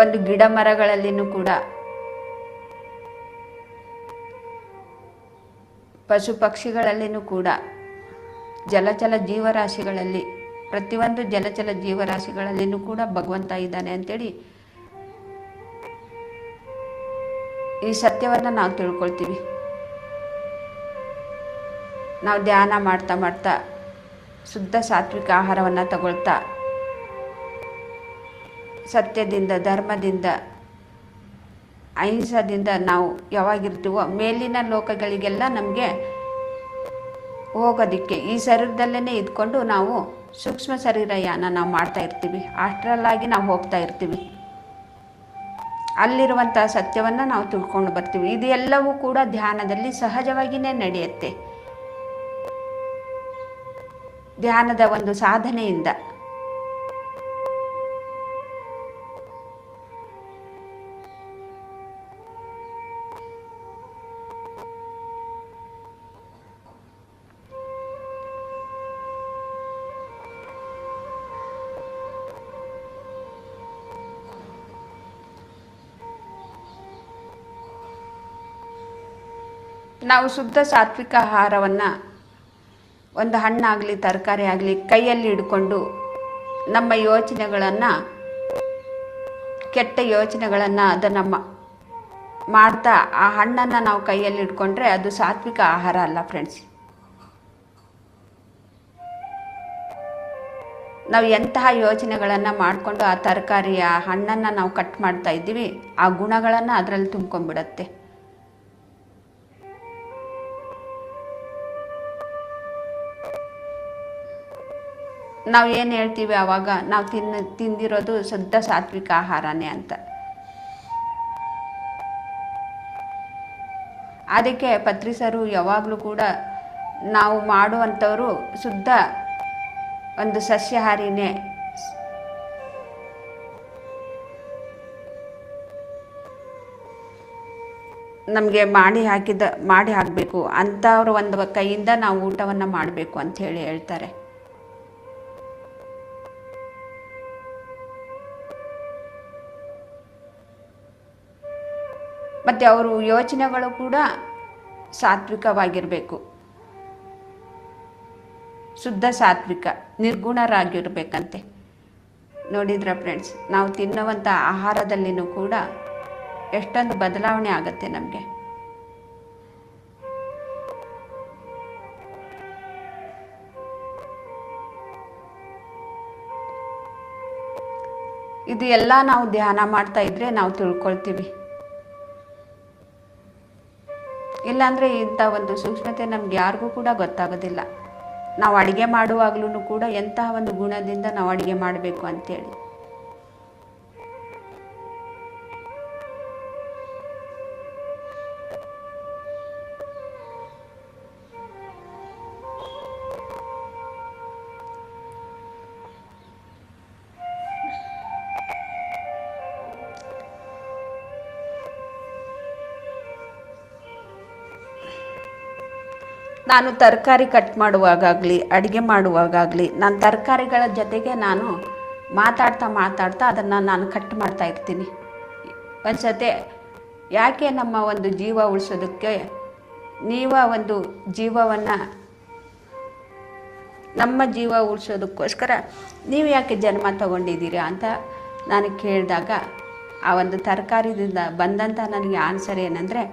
ಒಂದು ಗಿಡ ಮರಗಳಲ್ಲಿನೂ ಕೂಡ, ಪಶು ಪಕ್ಷಿಗಳಲ್ಲಿನೂ ಕೂಡ, ಜಲಚಲ ಜೀವರಾಶಿಗಳಲ್ಲಿ, ಪ್ರತಿಯೊಂದು ಜಲಚಲ ಜೀವರಾಶಿಗಳಲ್ಲಿನೂ ಕೂಡ ಭಗವಂತ ಇದ್ದಾನೆ ಅಂಥೇಳಿ ಈ ಸತ್ಯವನ್ನು ನಾವು ತಿಳ್ಕೊಳ್ತೀವಿ. ನಾವು ಧ್ಯಾನ ಮಾಡ್ತಾ ಮಾಡ್ತಾ ಶುದ್ಧ ಸಾತ್ವಿಕ ಆಹಾರವನ್ನು ತಗೊಳ್ತಾ ಸತ್ಯದಿಂದ, ಧರ್ಮದಿಂದ, ಅಹಿಂಸದಿಂದ ನಾವು ಯಾವಾಗಿರ್ತೀವೋ ಮೇಲಿನ ಲೋಕಗಳಿಗೆಲ್ಲ ನಮಗೆ ಹೋಗೋದಕ್ಕೆ ಈ ಶರೀರದಲ್ಲೇ ಇದ್ಕೊಂಡು ನಾವು ಸೂಕ್ಷ್ಮ ಶರೀರಯಾನ ನಾವು ಮಾಡ್ತಾ ಇರ್ತೀವಿ. ಆಸ್ಟ್ರಲ್ ಆಗಿ ನಾವು ಹೋಗ್ತಾ ಇರ್ತೀವಿ. ಅಲ್ಲಿರುವಂಥ ಸತ್ಯವನ್ನು ನಾವು ತಿಳ್ಕೊಂಡು ಬರ್ತೀವಿ. ಇದು ಎಲ್ಲವೂ ಕೂಡ ಧ್ಯಾನದಲ್ಲಿ ಸಹಜವಾಗಿಯೇ ನಡೆಯುತ್ತೆ. ಧ್ಯಾನದ ಒಂದು ಸಾಧನೆಯಿಂದ ನಾವು ಶುದ್ಧ ಸಾತ್ವಿಕ ಆಹಾರವನ್ನು ಒಂದು ಹಣ್ಣಾಗಲಿ ತರಕಾರಿ ಆಗಲಿ ಕೈಯಲ್ಲಿ ಹಿಡ್ಕೊಂಡು ನಮ್ಮ ಯೋಚನೆಗಳನ್ನು, ಕೆಟ್ಟ ಯೋಚನೆಗಳನ್ನು ಅದನ್ನು ಮಾಡ್ತಾ ಆ ಹಣ್ಣನ್ನು ನಾವು ಕೈಯಲ್ಲಿ ಹಿಡ್ಕೊಂಡ್ರೆ ಅದು ಸಾತ್ವಿಕ ಆಹಾರ ಅಲ್ಲ ಫ್ರೆಂಡ್ಸ್. ನಾವು ಎಂತಹ ಯೋಚನೆಗಳನ್ನು ಮಾಡಿಕೊಂಡು ಆ ತರಕಾರಿ, ಆ ಹಣ್ಣನ್ನು ನಾವು ಕಟ್ ಮಾಡ್ತಾ ಇದ್ದೀವಿ, ಆ ಗುಣಗಳನ್ನು ಅದರಲ್ಲಿ ತುಂಬ್ಕೊಂಡ್ಬಿಡತ್ತೆ. ನಾವು ಏನು ಹೇಳ್ತೀವಿ ಆವಾಗ, ನಾವು ತಿಂದಿರೋದು ಶುದ್ಧ ಸಾತ್ವಿಕ ಆಹಾರನೇ ಅಂತ. ಅದಕ್ಕೆ ಪತ್ರಿಸರು ಯಾವಾಗಲೂ ಕೂಡ ನಾವು ಮಾಡುವಂಥವರು ಶುದ್ಧ ಒಂದು ಸಸ್ಯಾಹಾರಿನೇ ನಮಗೆ ಮಾಡಿ ಹಾಕಬೇಕು ಅಂಥವ್ರ ಒಂದು ಕೈಯಿಂದ ನಾವು ಊಟವನ್ನು ಮಾಡಬೇಕು ಅಂತ ಹೇಳ್ತಾರೆ. ಮತ್ತು ಅವರು ಯೋಚನೆಗಳು ಕೂಡ ಸಾತ್ವಿಕವಾಗಿರಬೇಕು, ಶುದ್ಧ ಸಾತ್ವಿಕ, ನಿರ್ಗುಣರಾಗಿರ್ಬೇಕಂತೆ. ನೋಡಿದ್ರ ಫ್ರೆಂಡ್ಸ್, ನಾವು ತಿನ್ನುವಂಥ ಆಹಾರದಲ್ಲಿನೂ ಕೂಡ ಎಷ್ಟೊಂದು ಬದಲಾವಣೆ ಆಗುತ್ತೆ ನಮಗೆ. ಇದು ಎಲ್ಲ ನಾವು ಧ್ಯಾನ ಮಾಡ್ತಾ ಇದ್ರೆ ನಾವು ತಿಳ್ಕೊಳ್ತೀವಿ. ಇಲ್ಲಾಂದರೆ ಇಂಥ ಒಂದು ಸೂಕ್ಷ್ಮತೆ ನಮ್ಗೆ ಯಾರಿಗೂ ಕೂಡ ಗೊತ್ತಾಗೋದಿಲ್ಲ. ನಾವು ಅಡುಗೆ ಮಾಡುವಾಗಲೂ ಕೂಡ ಎಂತಹ ಒಂದು ಗುಣದಿಂದ ನಾವು ಅಡುಗೆ ಮಾಡಬೇಕು ಅಂತೇಳಿ. ನಾನು ತರಕಾರಿ ಕಟ್ ಮಾಡುವಾಗಲಿ ಅಡುಗೆ ಮಾಡುವಾಗಲಿ ನಾನು ತರಕಾರಿಗಳ ಜೊತೆಗೆ ನಾನು ಮಾತಾಡ್ತಾ ಅದನ್ನು ನಾನು ಕಟ್ ಮಾಡ್ತಾ ಇರ್ತೀನಿ. ಒಂದು ಸತಿ ಯಾಕೆ ನಮ್ಮ ಒಂದು ಜೀವ ಉಳಿಸೋದಕ್ಕೆ ಒಂದು ಜೀವವನ್ನು, ನಮ್ಮ ಜೀವ ಉಳಿಸೋದಕ್ಕೋಸ್ಕರ ನೀವು ಯಾಕೆ ಜನ್ಮ ತಗೊಂಡಿದ್ದೀರಾ ಅಂತ ನಾನು ಕೇಳಿದಾಗ ಆ ಒಂದು ತರಕಾರಿದಿಂದ ಬಂದಂಥ ನನಗೆ ಆನ್ಸರ್ ಏನಂದರೆ,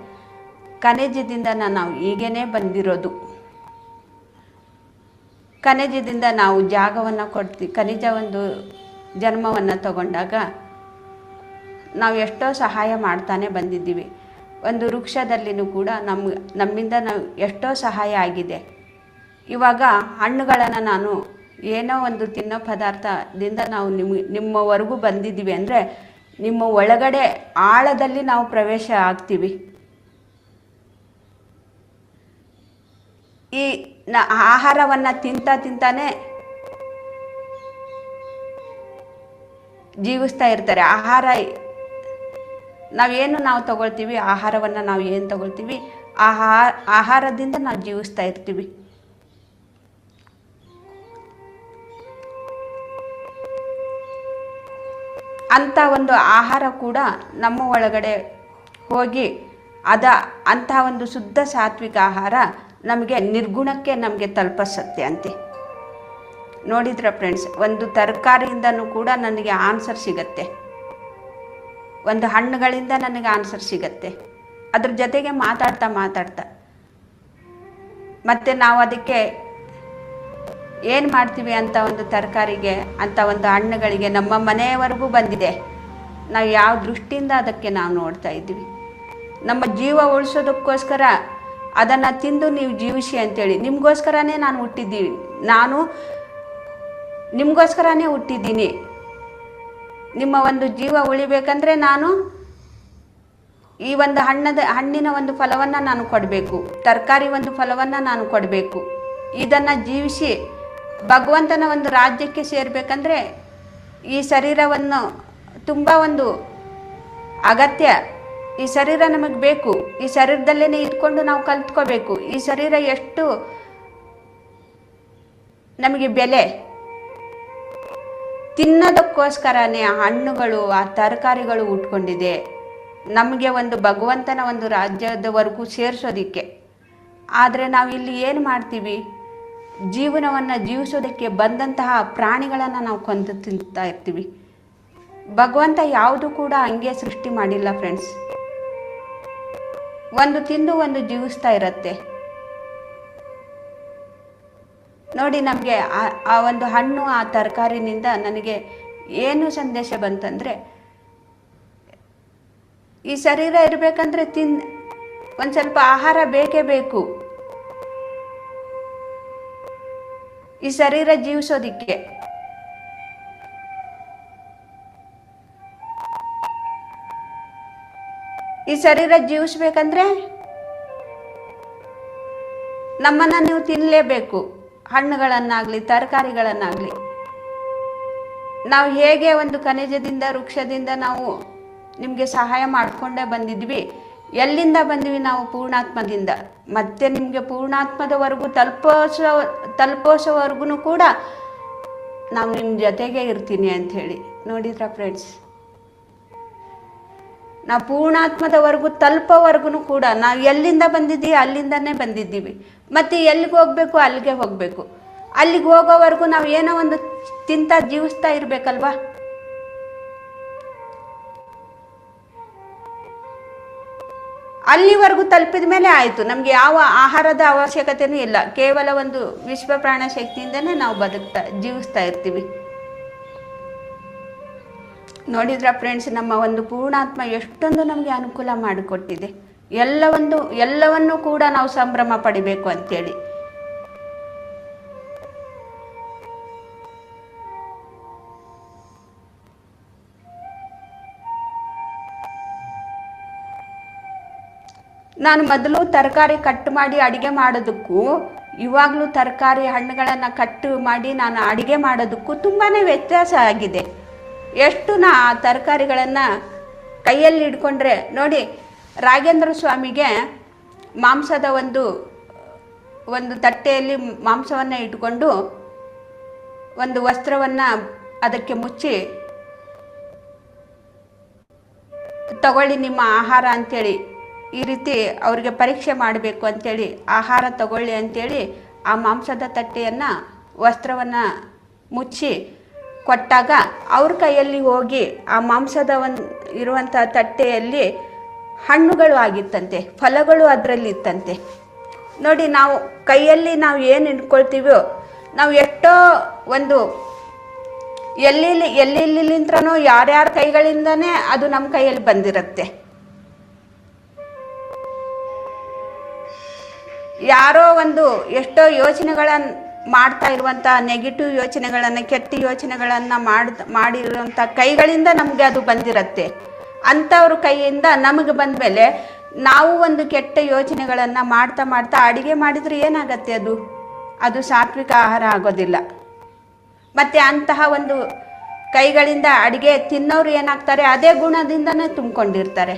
ಖನಿಜದಿಂದ ನಾವು ಈಗೇನೆ ಬಂದಿರೋದು. ಖನಿಜದಿಂದ ನಾವು ಜಾಗವನ್ನು ಕೊಡ್ತೀವಿ. ಖನಿಜ ಒಂದು ಜನ್ಮವನ್ನು ತಗೊಂಡಾಗ ನಾವು ಎಷ್ಟೋ ಸಹಾಯ ಮಾಡ್ತಾನೆ ಬಂದಿದ್ದೀವಿ. ಒಂದು ವೃಕ್ಷದಲ್ಲಿನೂ ಕೂಡ ನಮ್ಮಿಂದ ನಾವು ಎಷ್ಟೋ ಸಹಾಯ ಆಗಿದೆ. ಇವಾಗ ಹಣ್ಣುಗಳನ್ನು ನಾನು ಏನೋ ಒಂದು ತಿನ್ನೋ ಪದಾರ್ಥದಿಂದ ನಾವು ನಿಮ್ಮವರೆಗೂ ಬಂದಿದ್ದೀವಿ ಅಂದರೆ ನಿಮ್ಮ ಒಳಗಡೆ ಆಳದಲ್ಲಿ ನಾವು ಪ್ರವೇಶ ಆಗ್ತೀವಿ. ಈ ಆಹಾರವನ್ನು ತಿಂತಾನೆ ಜೀವಿಸ್ತಾ ಇರ್ತಾರೆ. ನಾವು ತಗೊಳ್ತೀವಿ, ಆಹಾರವನ್ನು ನಾವು ಏನು ತಗೊಳ್ತೀವಿ, ಆಹಾರದಿಂದ ನಾವು ಜೀವಿಸ್ತಾ ಇರ್ತೀವಿ. ಅಂಥ ಒಂದು ಆಹಾರ ಕೂಡ ನಮ್ಮ ಒಳಗಡೆ ಹೋಗಿ ಅಂತಹ ಒಂದು ಶುದ್ಧ ಸಾತ್ವಿಕ ಆಹಾರ ನಮಗೆ ನಿರ್ಗುಣಕ್ಕೆ ನಮಗೆ ತಲುಪಿಸುತ್ತೆ ಅಂತೆ. ನೋಡಿದ್ರ ಫ್ರೆಂಡ್ಸ್, ಒಂದು ತರಕಾರಿಯಿಂದನೂ ಕೂಡ ನನಗೆ ಆನ್ಸರ್ ಸಿಗತ್ತೆ, ಒಂದು ಹಣ್ಣುಗಳಿಂದ ನನಗೆ ಆನ್ಸರ್ ಸಿಗತ್ತೆ. ಅದ್ರ ಜೊತೆಗೆ ಮಾತಾಡ್ತಾ ಮತ್ತು ನಾವು ಅದಕ್ಕೆ ಏನು ಮಾಡ್ತೀವಿ ಅಂತ ಒಂದು ತರಕಾರಿಗೆ, ಅಂಥ ಒಂದು ಹಣ್ಣುಗಳಿಗೆ ನಮ್ಮ ಮನೆಯವರೆಗೂ ಬಂದಿದೆ. ನಾವು ಯಾವ ದೃಷ್ಟಿಯಿಂದ ಅದಕ್ಕೆ ನಾವು ನೋಡ್ತಾ ಇದ್ದೀವಿ. ನಮ್ಮ ಜೀವ ಉಳಿಸೋದಕ್ಕೋಸ್ಕರ ಅದನ್ನು ತಿಂದು ನೀವು ಜೀವಿಸಿ ಅಂತೇಳಿ ನಿಮಗೋಸ್ಕರನೇ ನಾನು ನಿಮಗೋಸ್ಕರನೇ ಹುಟ್ಟಿದ್ದೀನಿ. ನಿಮ್ಮ ಒಂದು ಜೀವ ಉಳಿಬೇಕಂದ್ರೆ ನಾನು ಈ ಒಂದು ಹಣ್ಣಿನ ಒಂದು ಫಲವನ್ನು ನಾನು ಕೊಡಬೇಕು, ತರಕಾರಿ ಒಂದು ಫಲವನ್ನು ನಾನು ಕೊಡಬೇಕು. ಇದನ್ನು ಜೀವಿಸಿ ಭಗವಂತನ ಒಂದು ರಾಜ್ಯಕ್ಕೆ ಸೇರಬೇಕಂದ್ರೆ ಈ ಶರೀರವನ್ನು ತುಂಬ ಒಂದು ಅಗತ್ಯ. ಈ ಶರೀರ ನಮಗೆ ಬೇಕು. ಈ ಶರೀರದಲ್ಲೇ ಇದ್ಕೊಂಡು ನಾವು ಕಲ್ತ್ಕೋಬೇಕು. ಈ ಶರೀರ ಎಷ್ಟು ನಮಗೆ ಬೆಲೆ. ತಿನ್ನೋದಕ್ಕೋಸ್ಕರನೇ ಆ ಹಣ್ಣುಗಳು, ಆ ತರಕಾರಿಗಳು ಉಟ್ಕೊಂಡಿದೆ ನಮಗೆ ಒಂದು ಭಗವಂತನ ಒಂದು ರಾಜ್ಯದವರೆಗೂ ಸೇರಿಸೋದಕ್ಕೆ. ಆದರೆ ನಾವು ಇಲ್ಲಿ ಏನು ಮಾಡ್ತೀವಿ, ಜೀವನವನ್ನು ಜೀವಿಸೋದಕ್ಕೆ ಬಂದಂತಹ ಪ್ರಾಣಿಗಳನ್ನು ನಾವು ಕೊಂದು ತಿಂತಾ ಇರ್ತೀವಿ. ಭಗವಂತ ಯಾವುದು ಕೂಡ ಹಂಗೆ ಸೃಷ್ಟಿ ಮಾಡಿಲ್ಲ ಫ್ರೆಂಡ್ಸ್. ಒಂದು ತಿಂದು ಒಂದು ಜೀವಿಸ್ತಾ ಇರತ್ತೆ. ನೋಡಿ, ನಮಗೆ ಆ ಒಂದು ಹಣ್ಣು, ಆ ತರಕಾರಿನಿಂದ ನನಗೆ ಏನು ಸಂದೇಶ ಬಂತಂದರೆ, ಈ ಶರೀರ ಇರಬೇಕಂದ್ರೆ ಒಂದು ಸ್ವಲ್ಪ ಆಹಾರ ಬೇಕೇ ಬೇಕು. ಈ ಶರೀರ ಜೀವಿಸೋದಿಕ್ಕೆ ಈ ಶರೀರ ಜೀವಿಸ್ಬೇಕಂದ್ರೆ ನಮ್ಮನ್ನು ನೀವು ತಿನ್ನಲೇಬೇಕು. ಹಣ್ಣುಗಳನ್ನಾಗಲಿ ತರಕಾರಿಗಳನ್ನಾಗಲಿ ನಾವು ಹೇಗೆ ಒಂದು ಖನಿಜದಿಂದ ವೃಕ್ಷದಿಂದ ನಾವು ನಿಮಗೆ ಸಹಾಯ ಮಾಡಿಕೊಂಡೇ ಬಂದಿದ್ವಿ. ಎಲ್ಲಿಂದ ಬಂದ್ವಿ ನಾವು? ಪೂರ್ಣಾತ್ಮದಿಂದ. ಮತ್ತೆ ನಿಮಗೆ ಪೂರ್ಣಾತ್ಮದವರೆಗೂ ತಲುಪೋಸೋವರೆಗೂ ಕೂಡ ನಾವು ನಿಮ್ಮ ಜೊತೆಗೆ ಇರ್ತೀನಿ ಅಂಥೇಳಿ. ನೋಡಿದ್ರ ಫ್ರೆಂಡ್ಸ್, ನಾವು ಪೂರ್ಣಾತ್ಮದವರೆಗೂ ತಲುಪೋವರೆಗೂ ಕೂಡ ನಾವು ಎಲ್ಲಿಂದ ಬಂದಿದ್ದೀವಿ ಅಲ್ಲಿಂದನೇ ಬಂದಿದ್ದೀವಿ. ಮತ್ತು ಎಲ್ಲಿಗೆ ಹೋಗಬೇಕು ಅಲ್ಲಿಗೆ ಹೋಗಬೇಕು. ಅಲ್ಲಿಗೆ ಹೋಗೋವರೆಗೂ ನಾವು ಏನೋ ಒಂದು ತಿಂತ ಜೀವಿಸ್ತಾ ಇರಬೇಕಲ್ವಾ? ಅಲ್ಲಿವರೆಗೂ ತಲುಪಿದ ಮೇಲೆ ಆಯಿತು, ನಮಗೆ ಯಾವ ಆಹಾರದ ಅವಶ್ಯಕತೆಯೂ ಇಲ್ಲ. ಕೇವಲ ಒಂದು ವಿಶ್ವ ಪ್ರಾಣ ಶಕ್ತಿಯಿಂದನೇ ನಾವು ಜೀವಿಸ್ತಾ ಇರ್ತೀವಿ. ನೋಡಿದ್ರ ಫ್ರೆಂಡ್ಸ್, ನಮ್ಮ ಒಂದು ಪೂರ್ಣಾತ್ಮ ಎಷ್ಟೊಂದು ನಮಗೆ ಅನುಕೂಲ ಮಾಡಿಕೊಟ್ಟಿದೆ. ಎಲ್ಲವನ್ನೂ ಕೂಡ ನಾವು ಸಂಭ್ರಮ ಪಡಿಬೇಕು ಅಂತೇಳಿ. ನಾನು ಮೊದಲು ತರಕಾರಿ ಕಟ್ ಮಾಡಿ ಅಡುಗೆ ಮಾಡೋದಕ್ಕೂ ಇವಾಗಲೂ ತರಕಾರಿ ಹಣ್ಣುಗಳನ್ನು ಕಟ್ ಮಾಡಿ ನಾನು ಅಡುಗೆ ಮಾಡೋದಕ್ಕೂ ತುಂಬಾ ವ್ಯತ್ಯಾಸ ಆಗಿದೆ. ಎಷ್ಟು ತರಕಾರಿಗಳನ್ನು ಕೈಯಲ್ಲಿ ಹಿಡ್ಕೊಂಡ್ರೆ ನೋಡಿ, ರಾಘೇಂದ್ರ ಸ್ವಾಮಿಗೆ ಮಾಂಸದ ಒಂದು ತಟ್ಟೆಯಲ್ಲಿ ಮಾಂಸವನ್ನು ಇಟ್ಕೊಂಡು ಒಂದು ವಸ್ತ್ರವನ್ನು ಅದಕ್ಕೆ ಮುಚ್ಚಿ ತಗೊಳ್ಳಿ ನಿಮ್ಮ ಆಹಾರ ಅಂಥೇಳಿ, ಈ ರೀತಿ ಅವರಿಗೆ ಪರೀಕ್ಷೆ ಮಾಡಬೇಕು ಅಂಥೇಳಿ ಆಹಾರ ತಗೊಳ್ಳಿ ಅಂಥೇಳಿ ಆ ಮಾಂಸದ ತಟ್ಟೆಯನ್ನು ವಸ್ತ್ರವನ್ನು ಮುಚ್ಚಿ ಕೊಟ್ಟಾಗ ಅವ್ರ ಕೈಯಲ್ಲಿ ಹೋಗಿ ಆ ಮಾಂಸದ ಇರುವಂಥ ತಟ್ಟೆಯಲ್ಲಿ ಹಣ್ಣುಗಳು ಆಗಿತ್ತಂತೆ, ಫಲಗಳು ಅದರಲ್ಲಿ ಇತ್ತಂತೆ. ನೋಡಿ, ನಾವು ಕೈಯಲ್ಲಿ ನಾವು ಏನು ಇಟ್ಕೊಳ್ತೀವೋ, ನಾವು ಎಷ್ಟೋ ಒಂದು ಎಲ್ಲೆಲ್ಲಿಂತ್ರನೋ ಯಾರ್ಯಾರ ಕೈಗಳಿಂದನೇ ಅದು ನಮ್ಮ ಕೈಯಲ್ಲಿ ಬಂದಿರುತ್ತೆ. ಯಾರೋ ಎಷ್ಟೋ ಯೋಚನೆಗಳನ್ನು ಮಾಡ್ತಾ ಇರುವಂಥ ನೆಗೆಟಿವ್ ಯೋಚನೆಗಳನ್ನು, ಕೆಟ್ಟ ಯೋಚನೆಗಳನ್ನು ಮಾಡಿರುವಂಥ ಕೈಗಳಿಂದ ನಮಗೆ ಅದು ಬಂದಿರುತ್ತೆ. ಅಂಥವ್ರ ಕೈಯಿಂದ ನಮಗೆ ಬಂದ ಮೇಲೆ ನಾವು ಒಂದು ಕೆಟ್ಟ ಯೋಚನೆಗಳನ್ನು ಮಾಡ್ತಾ ಅಡುಗೆ ಮಾಡಿದರೆ ಏನಾಗತ್ತೆ? ಅದು ಸಾತ್ವಿಕ ಆಹಾರ ಆಗೋದಿಲ್ಲ. ಮತ್ತು ಅಂತಹ ಒಂದು ಕೈಗಳಿಂದ ಅಡುಗೆ ತಿನ್ನೋರು ಏನಾಗ್ತಾರೆ? ಅದೇ ಗುಣದಿಂದನೇ ತುಂಬಿಕೊಂಡಿರ್ತಾರೆ.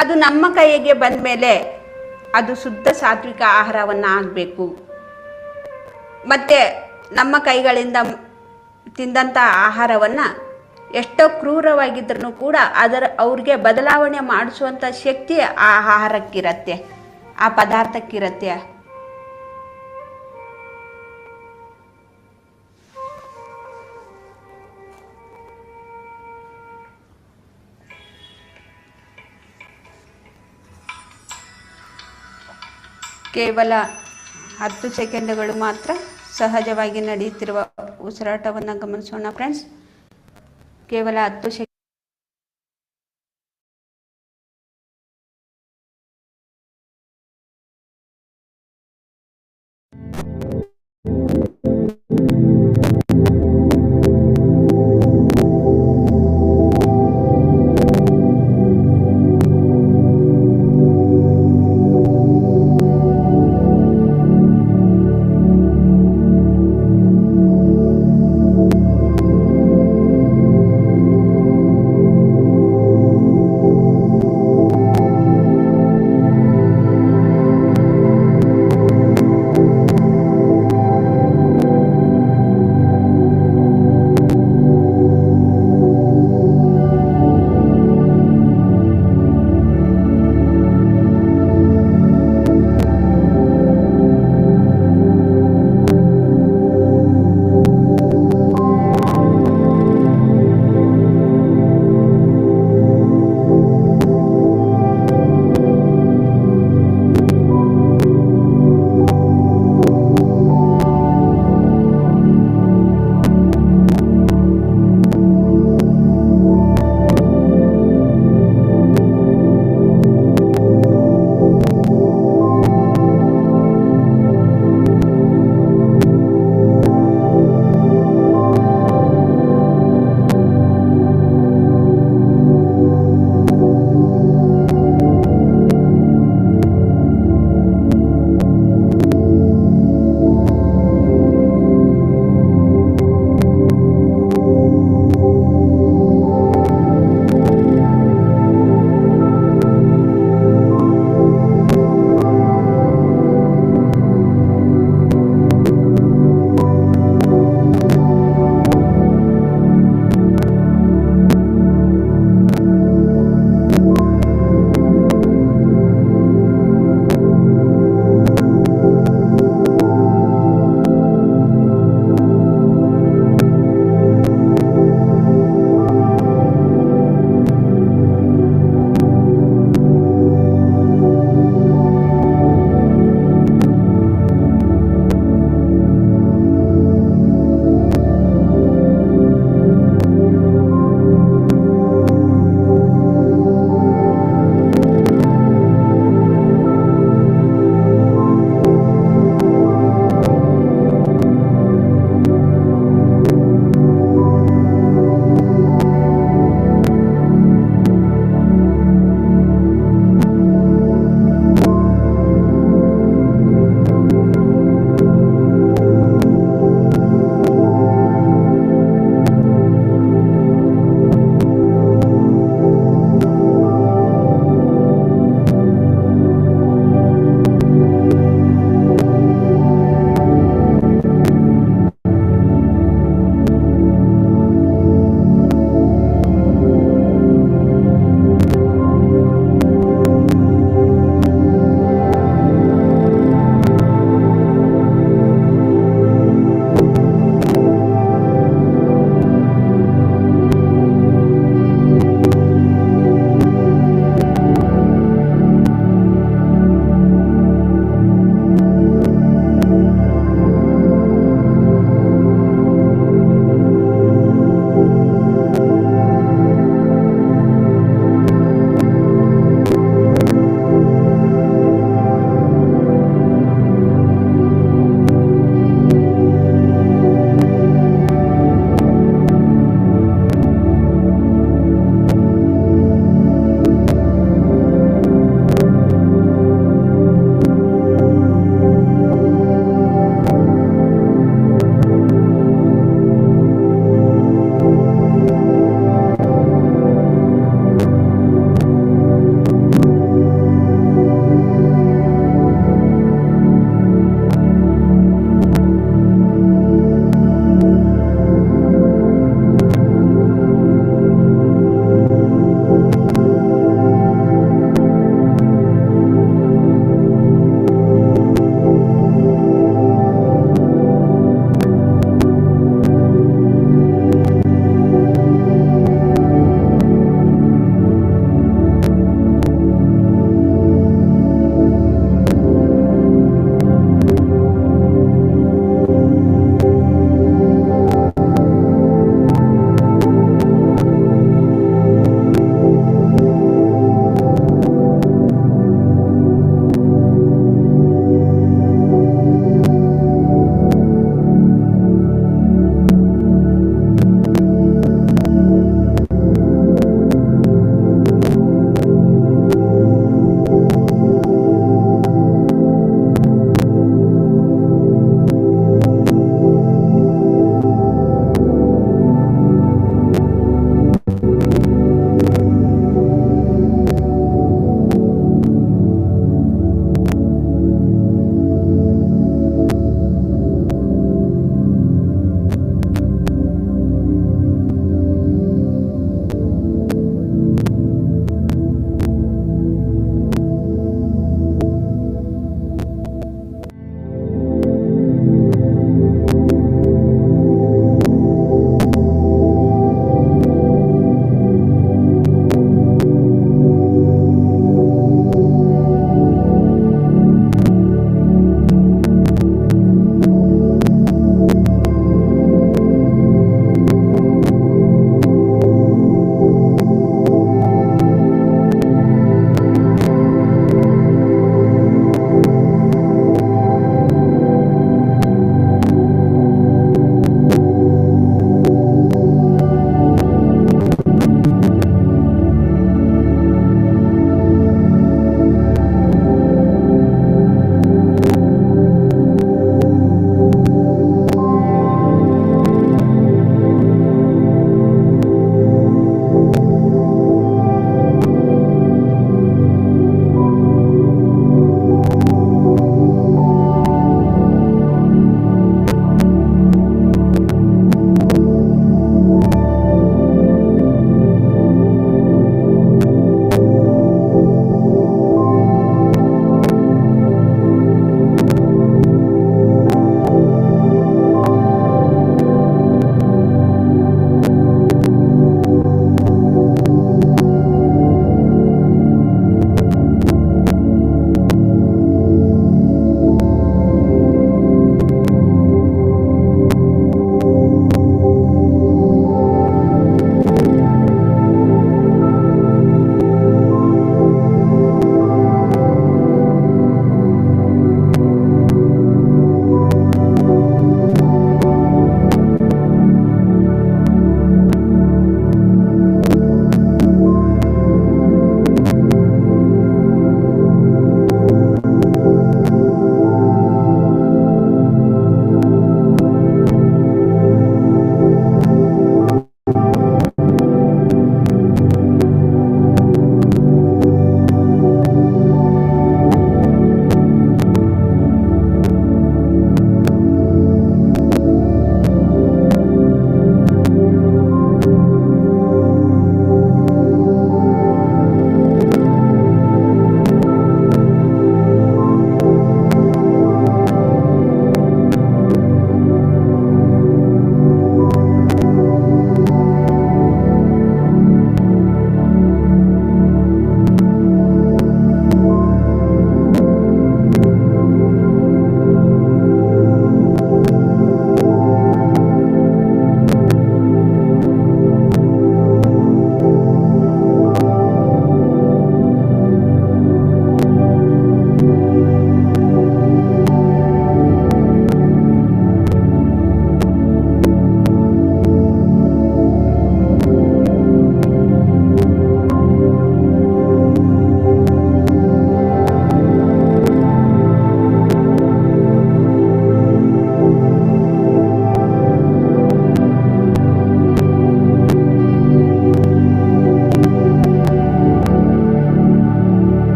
ಅದು ನಮ್ಮ ಕೈಗೆ ಬಂದ ಮೇಲೆ ಅದು ಶುದ್ಧ ಸಾತ್ವಿಕ ಆಹಾರವನ್ನು ಆಗಬೇಕು. ಮತ್ತು ನಮ್ಮ ಕೈಗಳಿಂದ ತಿಂದಂಥ ಆಹಾರವನ್ನು ಎಷ್ಟೋ ಕ್ರೂರವಾಗಿದ್ರೂ ಕೂಡ ಅವ್ರಿಗೆ ಬದಲಾವಣೆ ಮಾಡಿಸುವಂಥ ಶಕ್ತಿ ಆ ಆಹಾರಕ್ಕಿರತ್ತೆ, ಆ ಪದಾರ್ಥಕ್ಕಿರತ್ತೆ. ಕೇವಲ 10 ಸೆಕೆಂಡುಗಳು ಮಾತ್ರ ಸಹಜವಾಗಿ ನಡೆಯುತ್ತಿರುವ ಉಸಿರಾಟವನ್ನು ಗಮನಿಸೋಣ ಫ್ರೆಂಡ್ಸ್. ಕೇವಲ 10 second.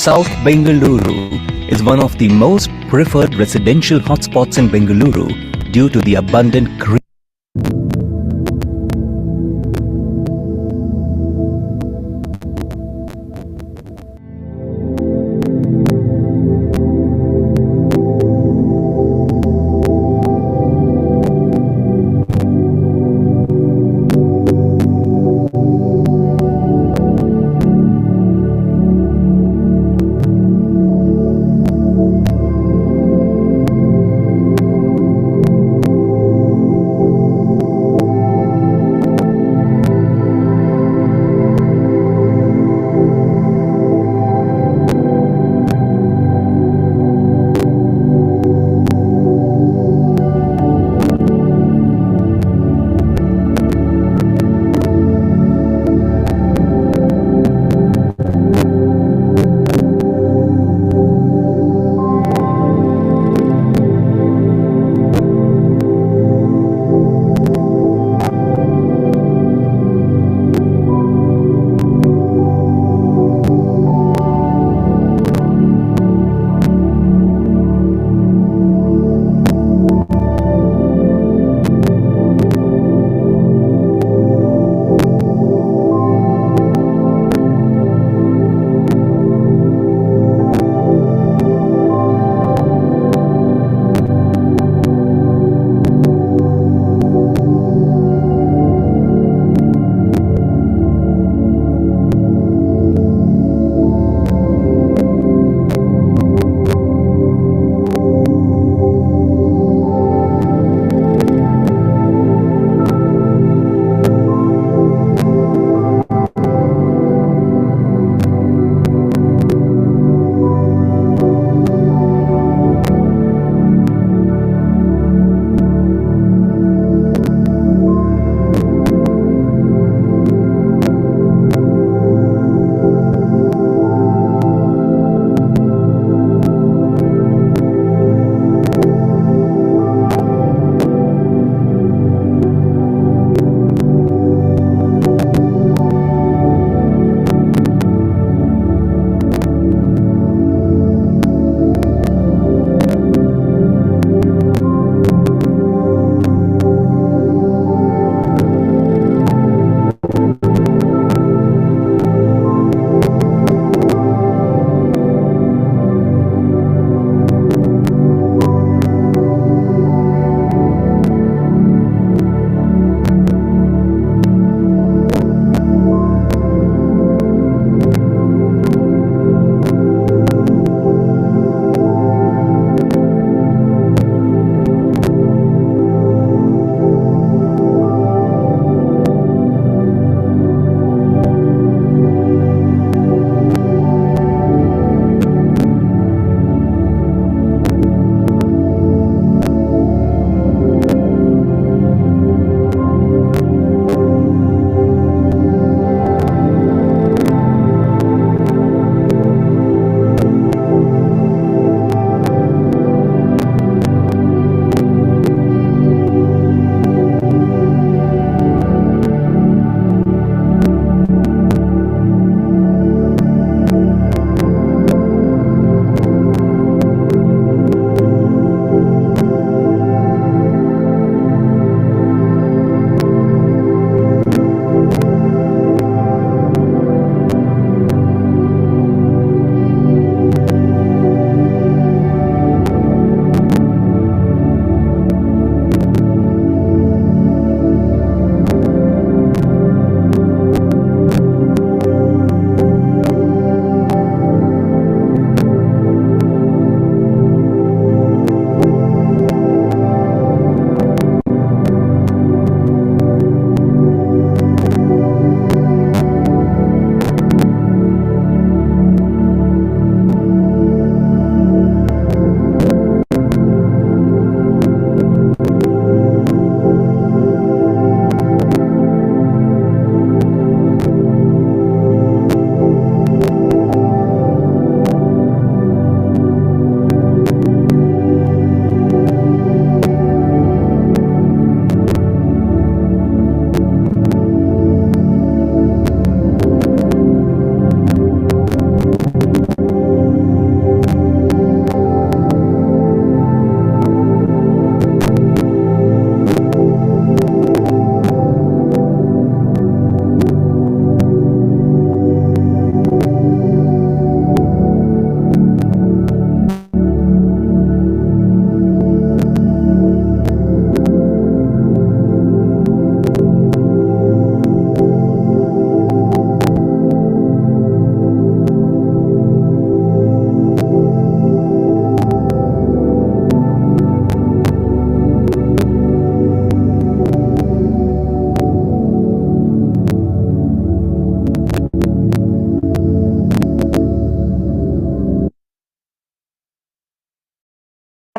South Bengaluru is one of the most preferred residential hotspots in Bengaluru due to the abundant green.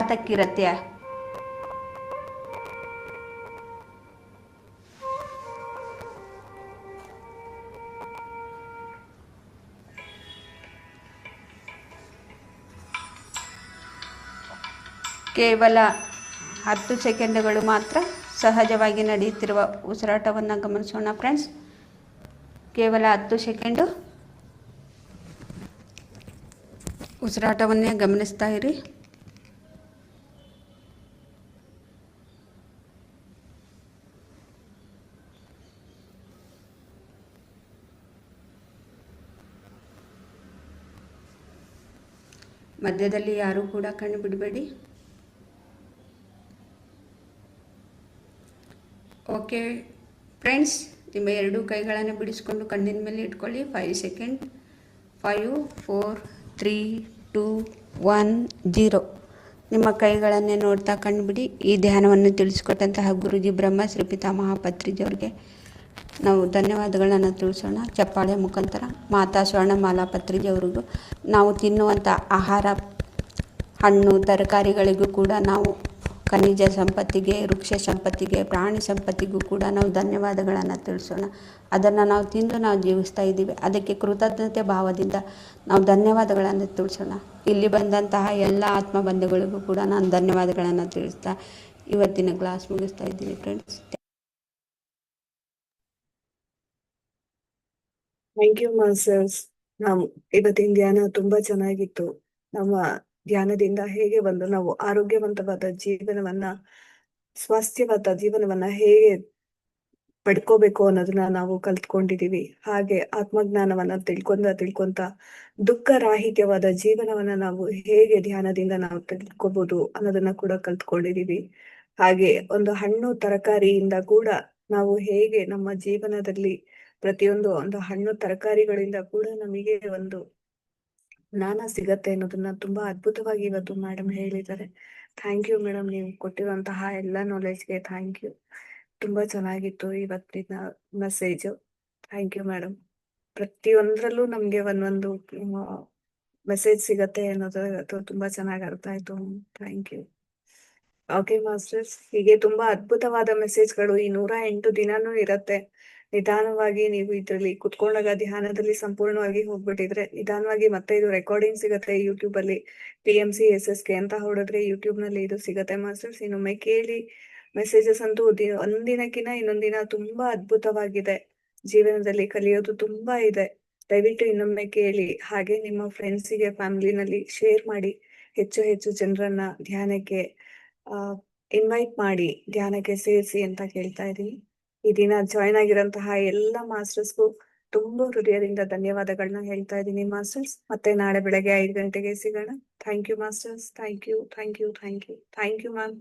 ಯಾತಕ್ಕಿರತ್ತೆ? ಕೇವಲ 10 ಸೆಕೆಂಡುಗಳು ಮಾತ್ರ ಸಹಜವಾಗಿ ನಡೆಯುತ್ತಿರುವ ಉಸಿರಾಟವನ್ನು ಗಮನಿಸೋಣ ಫ್ರೆಂಡ್ಸ್. ಕೇವಲ 10 ಸೆಕೆಂಡು ಉಸಿರಾಟವನ್ನೇ ಗಮನಿಸ್ತಾ ಇರಿ. ಮಧ್ಯದಲ್ಲಿ ಯಾರೂ ಕೂಡ ಕಣ್ಣು ಬಿಡಬೇಡಿ. ಓಕೆ ಫ್ರೆಂಡ್ಸ್, ನಿಮ್ಮ 2 ಕೈಗಳನ್ನು ಬಿಡಿಸ್ಕೊಂಡು ಕಣ್ಣಿನ ಮೇಲೆ ಇಟ್ಕೊಳ್ಳಿ. 5 ಸೆಕೆಂಡ್. 5 4 3 2 1 0. ನಿಮ್ಮ ಕೈಗಳನ್ನೇ ನೋಡ್ತಾ ಕಣ್ಣು ಬಿಡಿ. ಈ ಧ್ಯಾನವನ್ನು ತಿಳಿಸ್ಕೊಟ್ಟಂತಹ ಗುರುಜಿ ಬ್ರಹ್ಮಶ್ರೀ ಪಿತಾಮಹ ಪತ್ರಿಜಿ ಅವರಿಗೆ ನಾವು ಧನ್ಯವಾದಗಳನ್ನು ತಿಳಿಸೋಣ ಚಪ್ಪಾಳೆ ಮುಖಾಂತರ. ಮಾತಾ ಸ್ವರ್ಣಮಾಲಾ ಪತ್ರಿಜಿ ಅವರಿಗೂ, ನಾವು ತಿನ್ನುವಂಥ ಆಹಾರ, ಹಣ್ಣು ತರಕಾರಿಗಳಿಗೂ ಕೂಡ ನಾವು ಖನಿಜ ಸಂಪತ್ತಿಗೆ, ವೃಕ್ಷ ಸಂಪತ್ತಿಗೆ, ಪ್ರಾಣಿ ಸಂಪತ್ತಿಗೂ ಕೂಡ ನಾವು ಧನ್ಯವಾದಗಳನ್ನು ತಿಳಿಸೋಣ. ಅದನ್ನು ನಾವು ತಿಂದು ನಾವು ಜೀವಿಸ್ತಾ ಇದ್ದೀವಿ. ಅದಕ್ಕೆ ಕೃತಜ್ಞತೆ ಭಾವದಿಂದ ನಾವು ಧನ್ಯವಾದಗಳನ್ನು ತಿಳಿಸೋಣ. ಇಲ್ಲಿ ಬಂದಂತಹ ಎಲ್ಲ ಆತ್ಮಬಂಧುಗಳಿಗೂ ಕೂಡ ನಾನು ಧನ್ಯವಾದಗಳನ್ನು ತಿಳಿಸ್ತಾ ಇವತ್ತಿನ ಕ್ಲಾಸ್ ಮುಗಿಸ್ತಾ ಇದ್ದೀನಿ ಫ್ರೆಂಡ್ಸ್. Thank you masters. ನಾವು ಇವತ್ತಿನ ಧ್ಯಾನ ತುಂಬಾ ಚೆನ್ನಾಗಿತ್ತು. ನಮ್ಮ ಧ್ಯಾನದಿಂದ ಹೇಗೆ ನಾವು ಆರೋಗ್ಯವಂತವಾದ ಜೀವನವನ್ನ, ಸ್ವಾಸ್ಥ್ಯವಾದ ಜೀವನವನ್ನ ಹೇಗೆ ಪಡ್ಕೋಬೇಕು ಅನ್ನೋದನ್ನ ನಾವು ಕಲ್ತ್ಕೊಂಡಿದೀವಿ. ಹಾಗೆ ಆತ್ಮಜ್ಞಾನವನ್ನ ತಿಳ್ಕೊಂತ ದುಃಖ ರಾಹಿತ್ಯವಾದ ಜೀವನವನ್ನ ನಾವು ಹೇಗೆ ಧ್ಯಾನದಿಂದ ನಾವು ತಿಳ್ಕೊಬಹುದು ಅನ್ನೋದನ್ನ ಕೂಡ ಕಲ್ತ್ಕೊಂಡಿದೀವಿ. ಹಾಗೆ ಒಂದು ಹಣ್ಣು ತರಕಾರಿಯಿಂದ ಕೂಡ ನಾವು ಹೇಗೆ ನಮ್ಮ ಜೀವನದಲ್ಲಿ ಪ್ರತಿಯೊಂದು ಒಂದು ಹಣ್ಣು ತರಕಾರಿಗಳಿಂದ ಕೂಡ ನಮಗೆ ಒಂದು ಜ್ಞಾನ ಸಿಗತ್ತೆ ಅನ್ನೋದನ್ನ ತುಂಬಾ ಅದ್ಭುತವಾಗಿ ಇವತ್ತು ಮೇಡಮ್ ಹೇಳಿದ್ದಾರೆ. ಥ್ಯಾಂಕ್ ಯು ಮೇಡಮ್, ನೀವು ಕೊಟ್ಟಿರುವಂತಹ ಎಲ್ಲ ನಾಲೆಜ್ಗೆ ಥ್ಯಾಂಕ್ ಯು. ತುಂಬಾ ಚೆನ್ನಾಗಿತ್ತು ಇವತ್ತಿನ ಮೆಸೇಜ್. Thank you madam. ಪ್ರತಿಯೊಂದ್ರಲ್ಲೂ ನಮ್ಗೆ ಒಂದೊಂದು ಮೆಸೇಜ್ ಸಿಗತ್ತೆ ಅನ್ನೋದು ತುಂಬಾ ಚೆನ್ನಾಗಿ ಅರ್ಥ ಆಯ್ತು. Thank you. ಓಕೆ ಮಾಸ್ಟರ್ಸ್, ಹೀಗೆ ತುಂಬಾ ಅದ್ಭುತವಾದ ಮೆಸೇಜ್ಗಳು ಈ 108 ದಿನಾನೂ ಇರತ್ತೆ. ನಿಧಾನವಾಗಿ ನೀವು ಇದ್ರಲ್ಲಿ ಕುತ್ಕೊಂಡಾಗ ಧ್ಯಾನದಲ್ಲಿ ಸಂಪೂರ್ಣವಾಗಿ ಹೋಗ್ಬಿಟ್ಟಿದ್ರೆ ನಿಧಾನವಾಗಿ ಮತ್ತೆ ಇದು ರೆಕಾರ್ಡಿಂಗ್ ಸಿಗತ್ತೆ ಯೂಟ್ಯೂಬ್ ಅಲ್ಲಿ. PMC SSK ಅಂತ ಹೊಡೆದ್ರೆ ಯೂಟ್ಯೂಬ್ ನಲ್ಲಿ ಇದು ಸಿಗತ್ತೆ ಮಾಸ್ಟರ್ಸ್. ಇನ್ನೊಮ್ಮೆ ಕೇಳಿ. ಮೆಸೇಜಸ್ ಅಂತೂ ಒಂದಿನಕ್ಕಿಂತ ಇನ್ನೊಂದಿನ ತುಂಬಾ ಅದ್ಭುತವಾಗಿದೆ. ಜೀವನದಲ್ಲಿ ಕಲಿಯೋದು ತುಂಬಾ ಇದೆ. ದಯವಿಟ್ಟು ಇನ್ನೊಮ್ಮೆ ಕೇಳಿ. ಹಾಗೆ ನಿಮ್ಮ ಫ್ರೆಂಡ್ಸಿಗೆ, ಫ್ಯಾಮಿಲಿನಲ್ಲಿ ಶೇರ್ ಮಾಡಿ. ಹೆಚ್ಚು ಹೆಚ್ಚು ಜನರನ್ನ ಧ್ಯಾನಕ್ಕೆ ಇನ್ವೈಟ್ ಮಾಡಿ, ಧ್ಯಾನಕ್ಕೆ ಸೇರಿಸಿ ಅಂತ ಕೇಳ್ತಾ ಇದೀನಿ. ಈ ದಿನ ಜಾಯ್ನ್ ಆಗಿರೋಂತಹ ಎಲ್ಲ ಮಾಸ್ಟರ್ಸ್ಗೂ ತುಂಬಾ ಹೃದಯದಿಂದ ಧನ್ಯವಾದಗಳನ್ನ ಹೇಳ್ತಾ ಇದ್ದೀನಿ ಮಾಸ್ಟರ್ಸ್. ಮತ್ತೆ ನಾಳೆ ಬೆಳಗ್ಗೆ 5 ಗಂಟೆಗೆ ಸಿಗೋಣ. Thank you masters. Thank you ma'am.